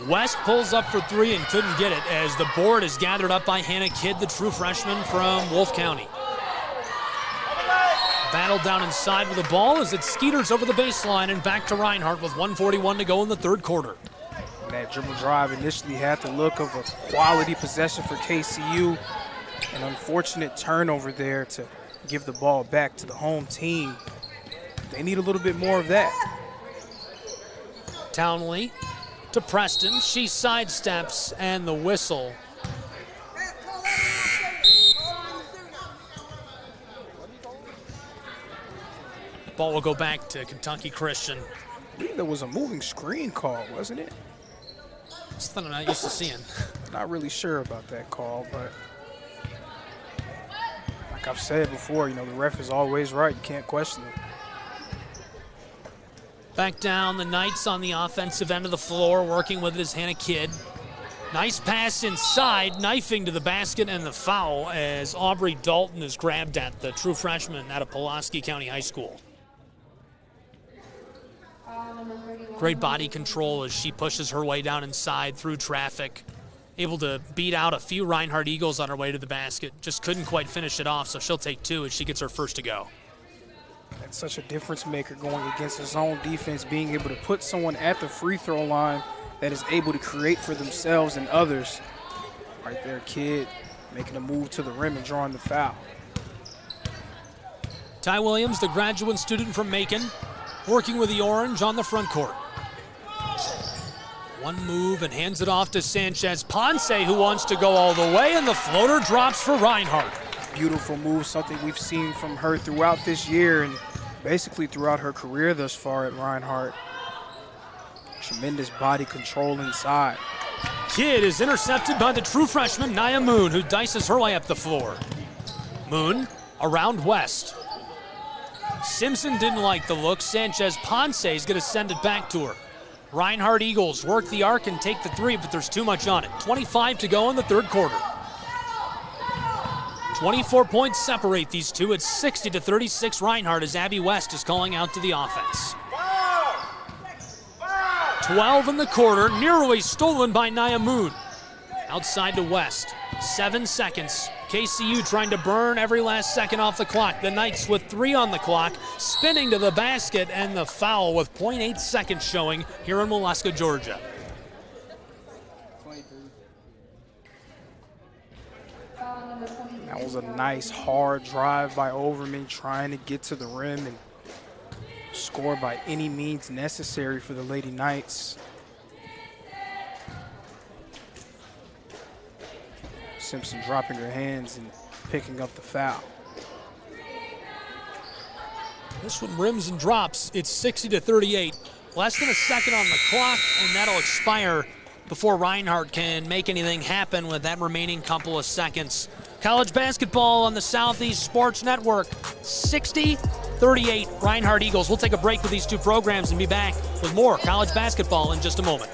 West pulls up for three and couldn't get it as the board is gathered up by Hannah Kidd, the true freshman from Wolf County. Battle down inside with the ball as it skeeters over the baseline and back to Reinhardt with 1:41 to go in the third quarter. That dribble drive initially had the look of a quality possession for KCU. An unfortunate turnover there to give the ball back to the home team. They need a little bit more of that. Townley to Preston. She sidesteps and the whistle. Ball will go back to Kentucky Christian. I believe there was a moving screen call, wasn't it? Something I'm not used to seeing. Not really sure about that call, but like I've said before, you know, the ref is always right. You can't question it. Back down, the Knights on the offensive end of the floor, working with his Hannah Kidd. Nice pass inside, knifing to the basket and the foul as Aubrey Dalton is grabbed at, the true freshman out of Pulaski County High School. Great body control as she pushes her way down inside through traffic. Able to beat out a few Reinhardt Eagles on her way to the basket. Just couldn't quite finish it off, so she'll take two as she gets her first to go. That's such a difference maker going against a zone defense, being able to put someone at the free throw line that is able to create for themselves and others. Right there, Kidd making a move to the rim and drawing the foul. Ty Williams, the graduate student from Macon, working with the Orange on the front court. One move and hands it off to Sanchez Ponce, who wants to go all the way, and the floater drops for Reinhardt. Beautiful move, something we've seen from her throughout this year and basically throughout her career thus far at Reinhardt. Tremendous body control inside. Kidd is intercepted by the true freshman, Nia Moon, who dices her way up the floor. Moon around West. Simpson didn't like the look. Sanchez Ponce is going to send it back to her. Reinhardt Eagles work the arc and take the three, but there's too much on it. 25 to go in the third quarter. 24 points separate these two. It's 60-36 Reinhardt as Abby West is calling out to the offense. 12 in the quarter, nearly stolen by Nia Moon. Outside to West, 7 seconds. KCU trying to burn every last second off the clock. The Knights with 3 on the clock, spinning to the basket, and the foul with 0.8 seconds showing here in Molesca, Georgia. That was a nice hard drive by Overman, trying to get to the rim and score by any means necessary for the Lady Knights. Simpson dropping her hands and picking up the foul. This one rims and drops. It's 60-38. Less than a second on the clock, and that'll expire before Reinhardt can make anything happen with that remaining couple of seconds. College basketball on the Southeast Sports Network, 60-38 Reinhardt Eagles. We'll take a break with these two programs and be back with more college basketball in just a moment.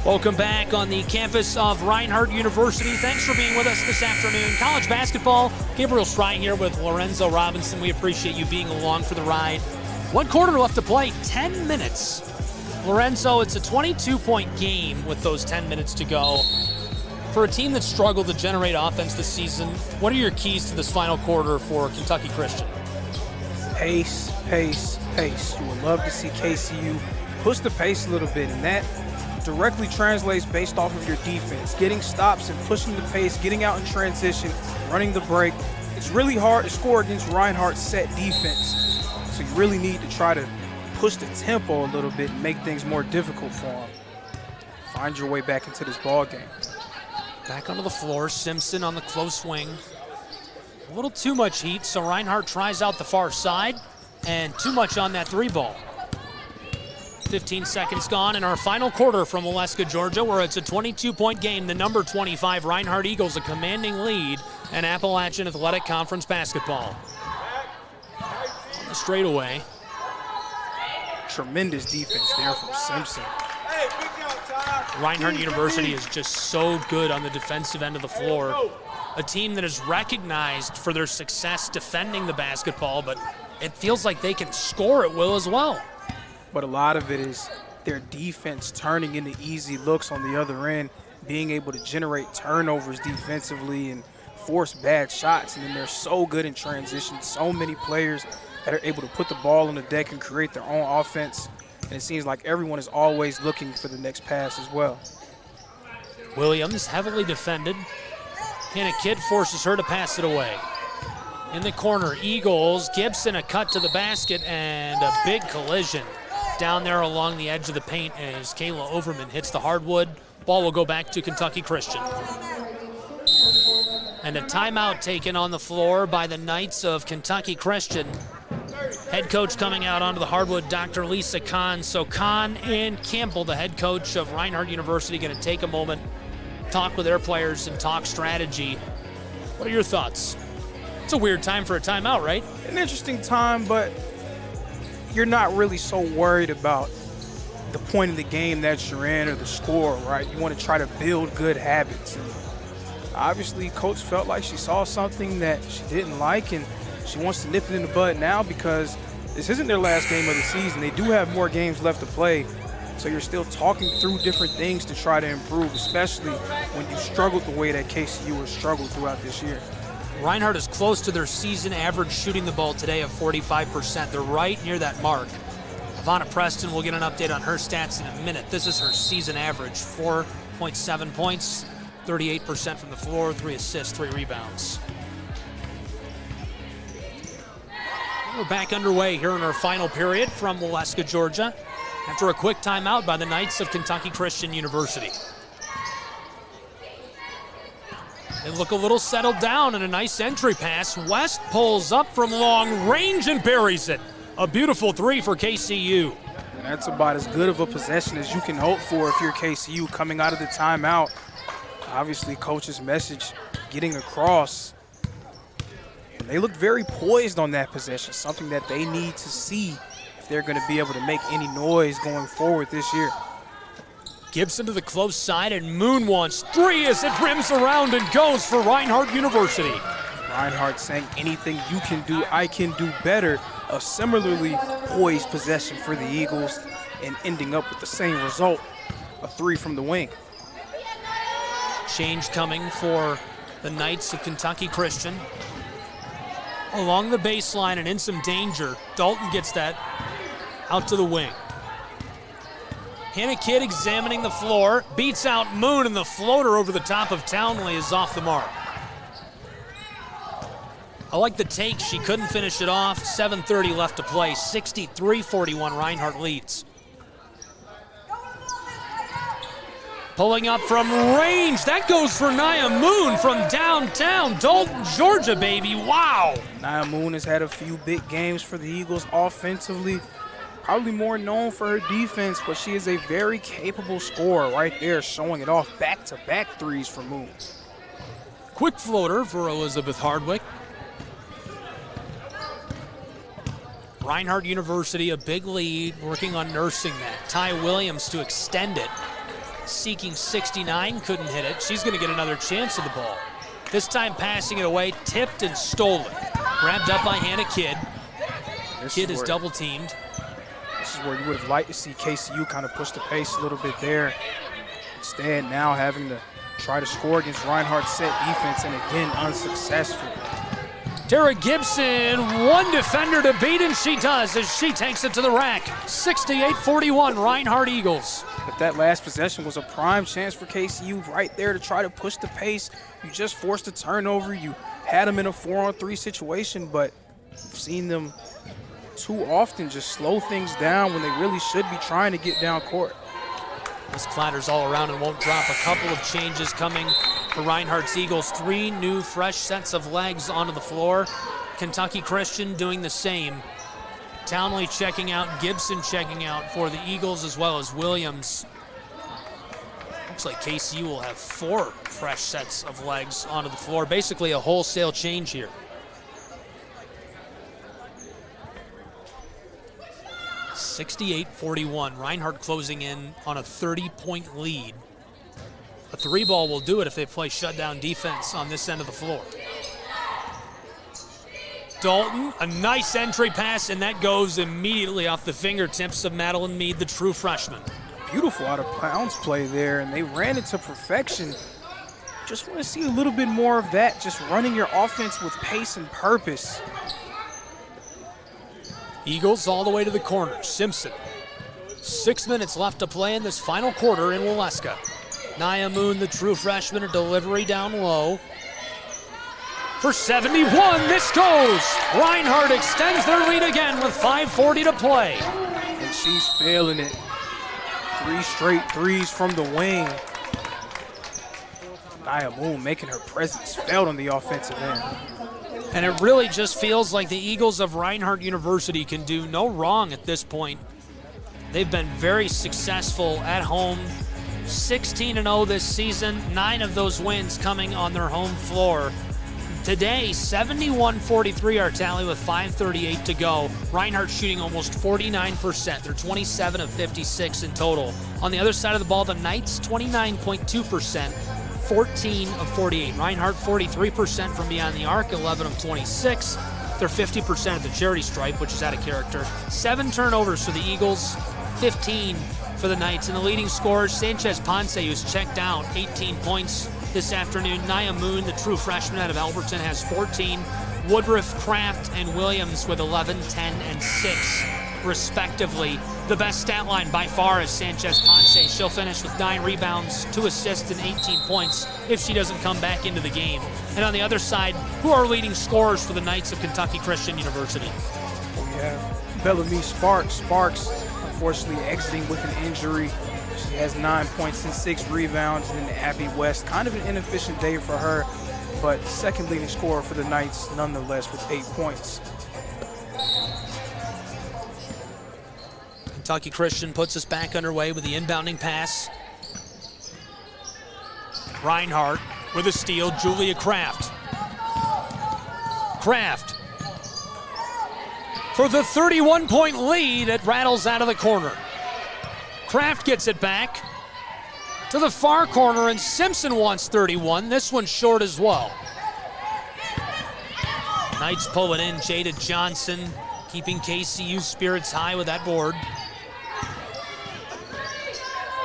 Welcome back on the campus of Reinhardt University. Thanks for being with us this afternoon. College basketball, Gabriel Strye here with Lorenzo Robinson. We appreciate you being along for the ride. 1 quarter left to play, 10 minutes. Lorenzo, it's a 22-point game with those 10 minutes to go. For a team that struggled to generate offense this season, what are your keys to this final quarter for Kentucky Christian? Pace, pace, pace. You would love to see KCU push the pace a little bit, and that directly translates based off of your defense. Getting stops and pushing the pace, getting out in transition, running the break. It's really hard to score against Reinhardt's set defense. So you really need to try to push the tempo a little bit and make things more difficult for him. Find your way back into this ball game. Back onto the floor, Simpson on the close wing. A little too much heat, so Reinhardt tries out the far side, and too much on that three ball. 15 seconds gone in our final quarter from Waleska, Georgia, where it's a 22-point game. The number 25 Reinhardt Eagles a commanding lead in Appalachian Athletic Conference basketball. On the straightaway. Tremendous defense there from Simpson. Reinhardt University is just so good on the defensive end of the floor. A team that is recognized for their success defending the basketball, but it feels like they can score at will as well. But a lot of it is their defense turning into easy looks on the other end, being able to generate turnovers defensively and force bad shots. And then they're so good in transition. So many players that are able to put the ball on the deck and create their own offense. And it seems like everyone is always looking for the next pass as well. Williams heavily defended. Hannah Kidd forces her to pass it away. In the corner, Eagles, Gibson a cut to the basket and a big collision down there along the edge of the paint as Kayla Overman hits the hardwood. Ball will go back to Kentucky Christian. And a timeout taken on the floor by the Knights of Kentucky Christian. Head coach coming out onto the hardwood, Dr. Lisa Kahn. So Kahn and Campbell, the head coach of Reinhardt University, going to take a moment, talk with their players and talk strategy. What are your thoughts? It's a weird time for a timeout, right? An interesting time, but you're not really so worried about the point of the game that you're in or the score, right? You want to try to build good habits. And obviously, Coach felt like she saw something that she didn't like, and she wants to nip it in the bud now because this isn't their last game of the season. They do have more games left to play, so you're still talking through different things to try to improve, especially when you struggled the way that KCU has struggled throughout this year. Reinhardt is close to their season average shooting the ball today of 45%. They're right near that mark. Ivana Preston will get an update on her stats in a minute. This is her season average, 4.7 points, 38% from the floor, 3 assists, 3 rebounds. We're back underway here in our final period from Waleska, Georgia, after a quick timeout by the Knights of Kentucky Christian University. They look a little settled down and a nice entry pass. West pulls up from long range and buries it. A beautiful three for KCU. And that's about as good of a possession as you can hope for if you're KCU coming out of the timeout. Obviously, coach's message getting across. And they looked very poised on that possession, something that they need to see if they're going to be able to make any noise going forward this year. Gibson to the close side, and Moon wants three as it rims around and goes for Reinhardt University. Reinhardt saying anything you can do, I can do better. A similarly poised possession for the Eagles and ending up with the same result, a three from the wing. Change coming for the Knights of Kentucky Christian. Along the baseline and in some danger. Dalton gets that out to the wing. Hannah Kidd examining the floor, beats out Moon, and the floater over the top of Townley is off the mark. I like the take. She couldn't finish it off. 7:30 left to play. 63-41 Reinhardt leads. Pulling up from range. That goes for Nia Moon from downtown Dalton, Georgia, baby. Wow. Nia Moon has had a few big games for the Eagles offensively. Probably more known for her defense, but she is a very capable scorer right there, showing it off. Back-to-back threes for Moon. Quick floater for Elizabeth Hardwick. Reinhardt University, a big lead, working on nursing that. Ty Williams to extend it. Seeking 69, couldn't hit it. She's going to get another chance at the ball. This time passing it away, tipped and stolen. Grabbed up by Hannah Kidd. Kidd is double teamed. This is where you would have liked to see KCU kind of push the pace a little bit there. Instead, now having to try to score against Reinhardt's set defense, and again, unsuccessful. Tara Gibson, one defender to beat, and she does as she takes it to the rack. 68-41, Reinhardt Eagles. But that last possession was a prime chance for KCU right there to try to push the pace. You just forced a turnover. You had them in a 4-on-3 situation, but you've seen them too often just slow things down when they really should be trying to get down court. This clatters all around and won't drop. A couple of changes coming for Reinhardt's Eagles. 3 new fresh sets of legs onto the floor. Kentucky Christian doing the same. Townley checking out, Gibson checking out for the Eagles, as well as Williams. Looks like KCU will have 4 fresh sets of legs onto the floor. Basically a wholesale change here. (68-41). Reinhardt closing in on a 30-point lead. A 3-ball will do it if they play shutdown defense on this end of the floor. Dalton, a nice entry pass, and that goes immediately off the fingertips of Madeline Mead, the true freshman. Beautiful out-of-bounds play there, and they ran it to perfection. Just want to see a little bit more of that, just running your offense with pace and purpose. Eagles all the way to the corner. Simpson. 6 minutes left to play in this final quarter in Waleska. Nia Moon, the true freshman, a delivery down low. For 71, this goes. Reinhardt extends their lead again with 5:40 to play. And she's failing it. 3 straight threes from the wing. Nia Moon making her presence felt on the offensive end. And it really just feels like the Eagles of Reinhardt University can do no wrong at this point. They've been very successful at home. 16-0 this season, 9 of those wins coming on their home floor. Today, 71-43 our tally with 5:38 to go. Reinhardt shooting almost 49%. They're 27 of 56 in total. On the other side of the ball, the Knights 29.2%. 14 of 48. Reinhardt 43% from beyond the arc, 11 of 26. They're 50% at the charity stripe, which is out of character. 7 turnovers for the Eagles, 15 for the Knights. And the leading scorers, Sanchez Ponce, who's checked out, 18 points this afternoon. Nia Moon, the true freshman out of Alberton, has 14. Woodruff, Kraft, and Williams with 11, 10, and 6, respectively. The best stat line by far is Sanchez Ponce. She'll finish with 9 rebounds, 2 assists, and 18 points if she doesn't come back into the game. And on the other side, who are leading scorers for the Knights of Kentucky Christian University? We have Bellamy Sparks. Sparks, unfortunately, exiting with an injury. She has 9 points and 6 rebounds. And Abby West, kind of an inefficient day for her, but second leading scorer for the Knights nonetheless with 8 points. Kentucky Christian puts us back underway with the inbounding pass. Reinhardt with a steal, Julia Kraft. Kraft for the 31-point lead. It rattles out of the corner. Kraft gets it back to the far corner, and Simpson wants 31. This one's short as well. Knights pull it in. Jada Johnson keeping KCU's spirits high with that board.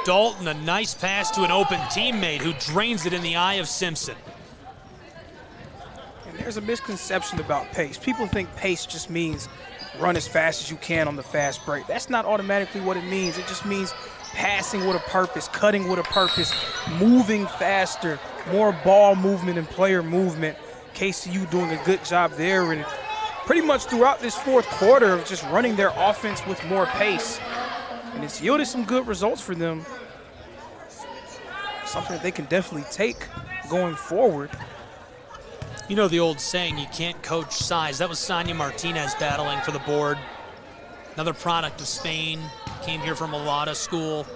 Dalton, a nice pass to an open teammate who drains it in the eye of Simpson. And there's a misconception about pace. People think pace just means run as fast as you can on the fast break. That's not automatically what it means. It just means passing with a purpose, cutting with a purpose, moving faster, more ball movement and player movement. KCU doing a good job there, and pretty much throughout this fourth quarter of just running their offense with more pace. And it's yielded some good results for them. Something that they can definitely take going forward. You know the old saying, you can't coach size. That was Sonia Martinez battling for the board. Another product of Spain, came here from a Lada school.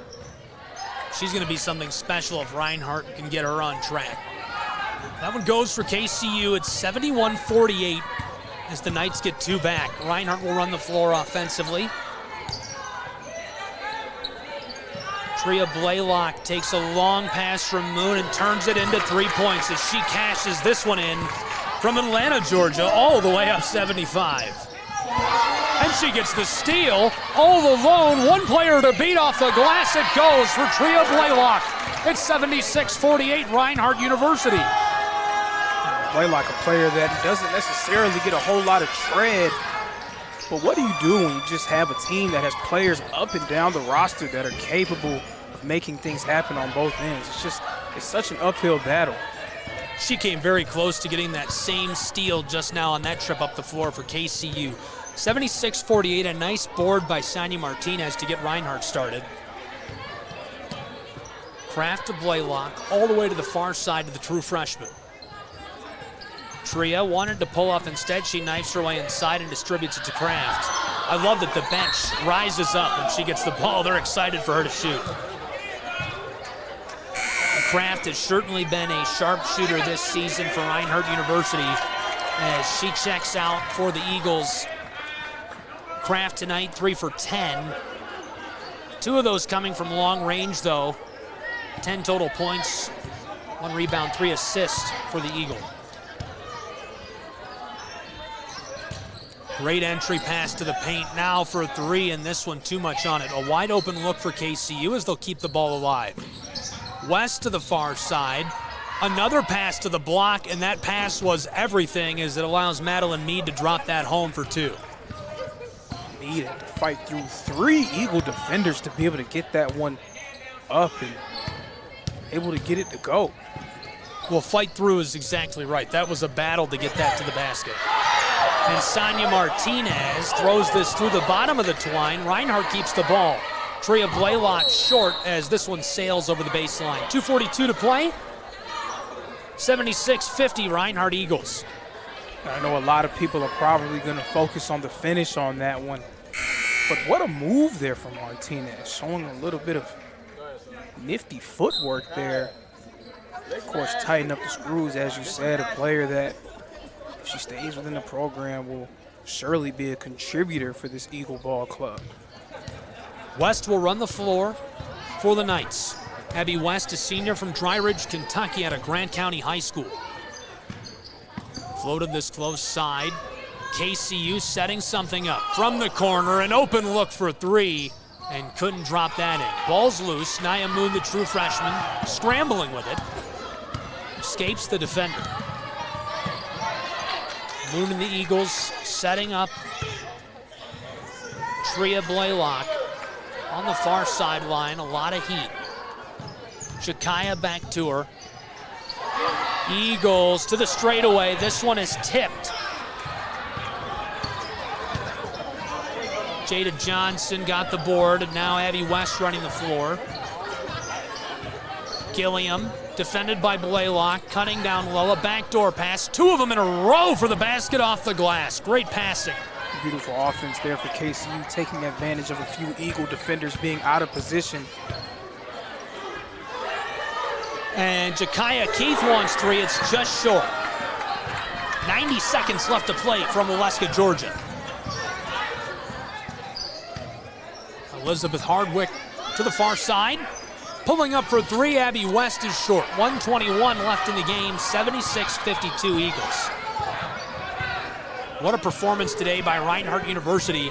She's going to be something special if Reinhardt can get her on track. That one goes for KCU. It's 71-48 as the Knights get 2 back. Reinhardt will run the floor offensively. Tria Blaylock takes a long pass from Moon and turns it into 3 points as she cashes this one in from Atlanta, Georgia, all the way up 75. And she gets the steal all alone. One player to beat off the glass. It goes for Tria Blaylock. It's 76-48, Reinhardt University. Blaylock, a player that doesn't necessarily get a whole lot of tread. But what do you do when you just have a team that has players up and down the roster that are capable of making things happen on both ends? It's such an uphill battle. She came very close to getting that same steal just now on that trip up the floor for KCU. 76-48, a nice board by Sonia Martinez to get Reinhardt started. Kraft to Blaylock, all the way to the far side to the true freshman. Tria wanted to pull up. Instead, she knifes her way inside and distributes it to Kraft. I love that the bench rises up when she gets the ball. They're excited for her to shoot. Kraft has certainly been a sharpshooter this season for Reinhardt University as she checks out for the Eagles. Kraft tonight, 3 for 10. 2 of those coming from long range, though. 10 total points, 1 rebound, 3 assists for the Eagle. Great entry pass to the paint now for a 3, and this one too much on it. A wide open look for KCU as they'll keep the ball alive. West to the far side. Another pass to the block, and that pass was everything as it allows Madeline Mead to drop that home for 2. Mead had to fight through 3 Eagle defenders to be able to get that one up and able to get it to go. Well, fight through is exactly right. That was a battle to get that to the basket. And Sonia Martinez throws this through the bottom of the twine. Reinhardt keeps the ball. Tria Blaylock short as this one sails over the baseline. 2:42 to play. 76-50 Reinhardt Eagles. I know a lot of people are probably going to focus on the finish on that one. But what a move there from Martinez, showing a little bit of nifty footwork there. Of course, tighten up the screws, as you said, a player that, if she stays within the program, will surely be a contributor for this Eagle Ball Club. West will run the floor for the Knights. Abby West, a senior from Dry Ridge, Kentucky, out of Grant County High School. Floated this close side. KCU setting something up from the corner. An open look for 3 and couldn't drop that in. Ball's loose. Nia Moon, the true freshman, scrambling with it. Escapes the defender. Moon and the Eagles setting up. Tria Blaylock on the far sideline, a lot of heat. Jakaya back to her. Eagles to the straightaway. This one is tipped. Jada Johnson got the board, and now Abby West running the floor. Gilliam, defended by Blaylock, cutting down low, a backdoor pass. 2 of them in a row for the basket off the glass. Great passing. Beautiful offense there for KCU, taking advantage of a few Eagle defenders being out of position. And Jakaya Keith wants 3. It's just short. 90 seconds left to play from Waleska, Georgia. Elizabeth Hardwick to the far side. Pulling up for 3, Abby West is short. 1:21 left in the game, 76-52 Eagles. What a performance today by Reinhardt University.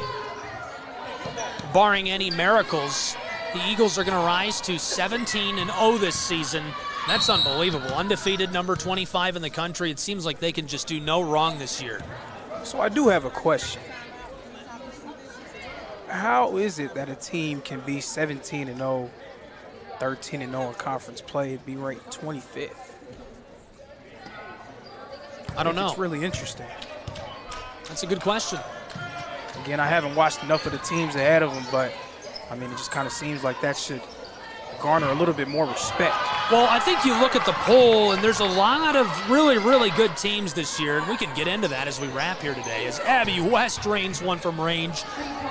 Barring any miracles, the Eagles are going to rise to 17-0 this season. That's unbelievable. Undefeated, number 25 in the country. It seems like they can just do no wrong this year. So I do have a question. How is it that a team can be 17-0, 13-0 in conference play, and be ranked 25th? I don't know. It's really interesting. That's a good question. Again, I haven't watched enough of the teams ahead of them, but I mean, it just kind of seems like that should garner a little bit more respect. Well, I think you look at the poll, and there's a lot of really, really good teams this year, and we can get into that as we wrap here today. As Abby West drains one from range.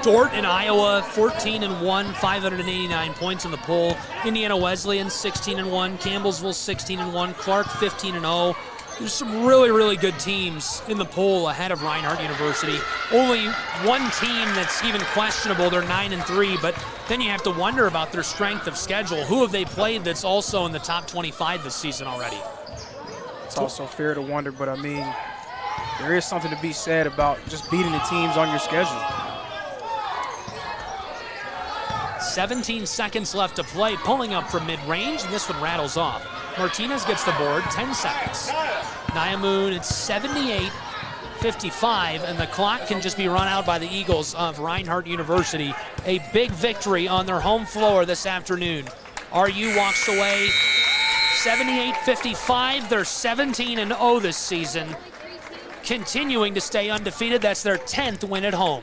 Dort in Iowa, 14-1, 589 points in the poll. Indiana Wesleyan, 16-1. Campbellsville, 16-1. Clark, 15-0. There's some really, really good teams in the poll ahead of Reinhardt University. Only one team that's even questionable. They're 9-3, but then you have to wonder about their strength of schedule. Who have they played that's also in the top 25 this season already? It's also fair to wonder, but I mean, there is something to be said about just beating the teams on your schedule. 17 seconds left to play, pulling up from mid-range, and this one rattles off. Martinez gets the board, 10 seconds. Nyamoon, it's 78-55, and the clock can just be run out by the Eagles of Reinhardt University. A big victory on their home floor this afternoon. RU walks away 78-55. They're 17-0 this season, continuing to stay undefeated. That's their 10th win at home.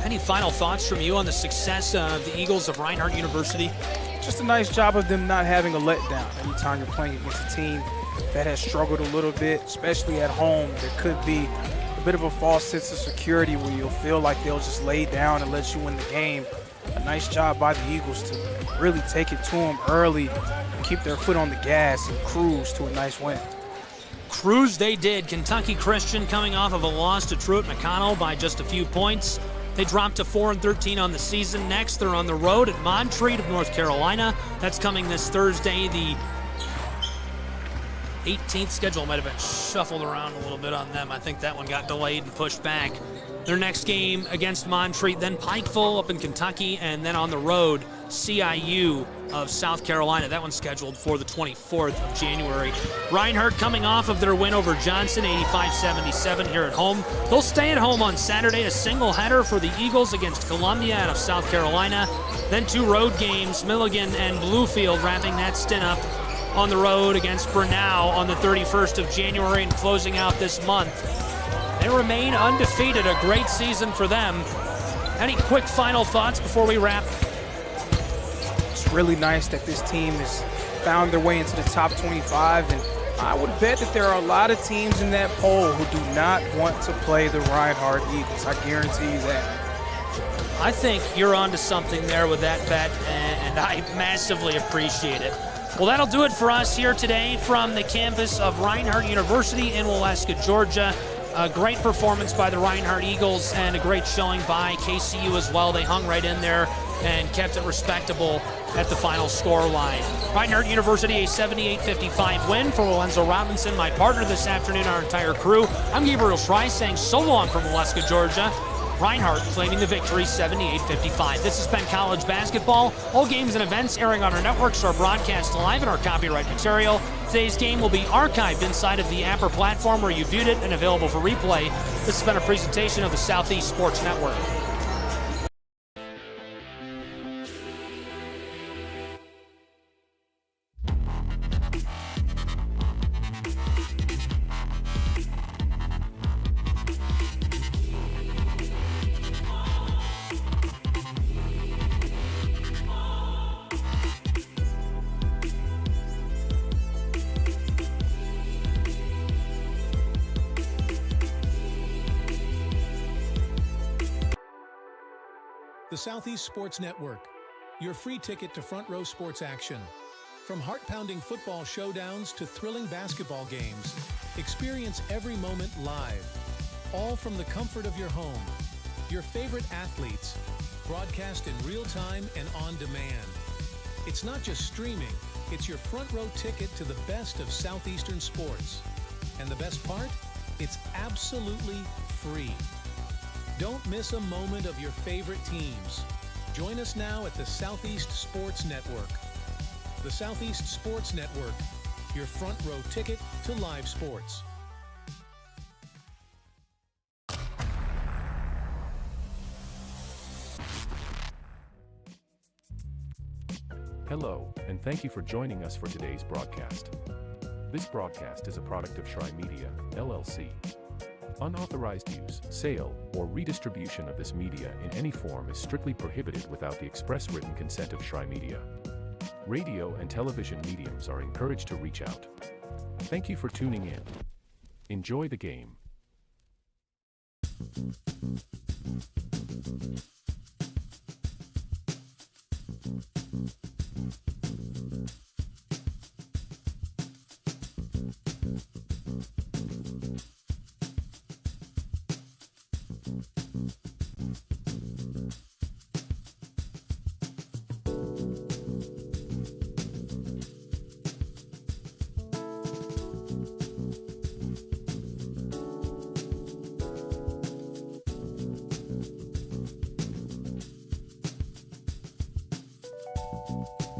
Any final thoughts from you on the success of the Eagles of Reinhardt University? Just a nice job of them not having a letdown. Anytime you're playing against a team that has struggled a little bit, especially at home, there could be a bit of a false sense of security where you'll feel like they'll just lay down and let you win the game. A nice job by the Eagles to really take it to them early, keep their foot on the gas, and cruise to a nice win. Cruise they did. Kentucky Christian coming off of a loss to Truett McConnell by just a few points. They dropped to 4-13 on the season. Next, they're on the road at Montreat of North Carolina. That's coming this Thursday. The 18th schedule might have been shuffled around a little bit on them. I think that one got delayed and pushed back. Their next game against Montreat, then Pikeville up in Kentucky, and then on the road, CIU of South Carolina. That one's scheduled for the 24th of January. Reinhardt coming off of their win over Johnson, 85-77 here at home. They'll stay at home on Saturday, a single header for the Eagles against Columbia out of South Carolina. Then 2 road games, Milligan and Bluefield wrapping that stint up on the road against Brenau on the 31st of January and closing out this month. They remain undefeated, a great season for them. Any quick final thoughts before we wrap? It's really nice that this team has found their way into the top 25, and I would bet that there are a lot of teams in that poll who do not want to play the Reinhardt Eagles. I guarantee you that. I think you're onto something there with that bet, and I massively appreciate it. Well, that'll do it for us here today from the campus of Reinhardt University in Waleska, Georgia. A great performance by the Reinhardt Eagles and a great showing by KCU as well. They hung right in there and kept it respectable at the final score line. Reinhardt University, a 78-55 win for Lorenzo Robinson, my partner this afternoon, our entire crew. I'm Gabriel Schrei saying so long from Waleska, Georgia. Reinhardt claiming the victory, 78-55. This has been college basketball. All games and events airing on our networks are broadcast live in our copyright material. Today's game will be archived inside of the Apper platform where you viewed it and available for replay. This has been a presentation of the Southeast Sports Network. The Southeast Sports Network, your free ticket to front row sports action. From heart-pounding football showdowns to thrilling basketball games, experience every moment live, all from the comfort of your home. Your favorite athletes, broadcast in real time and on demand. It's not just streaming, it's your front row ticket to the best of Southeastern sports. And the best part? It's absolutely free. Don't miss a moment of your favorite teams. Join us now at the Southeast Sports Network. The Southeast Sports Network, your front row ticket to live sports. Hello, and thank you for joining us for today's broadcast. This broadcast is a product of Schrei Media, LLC. Unauthorized use, sale, or redistribution of this media in any form is strictly prohibited without the express written consent of Schrei Media. Radio and television mediums are encouraged to reach out. Thank you for tuning in. Enjoy the game.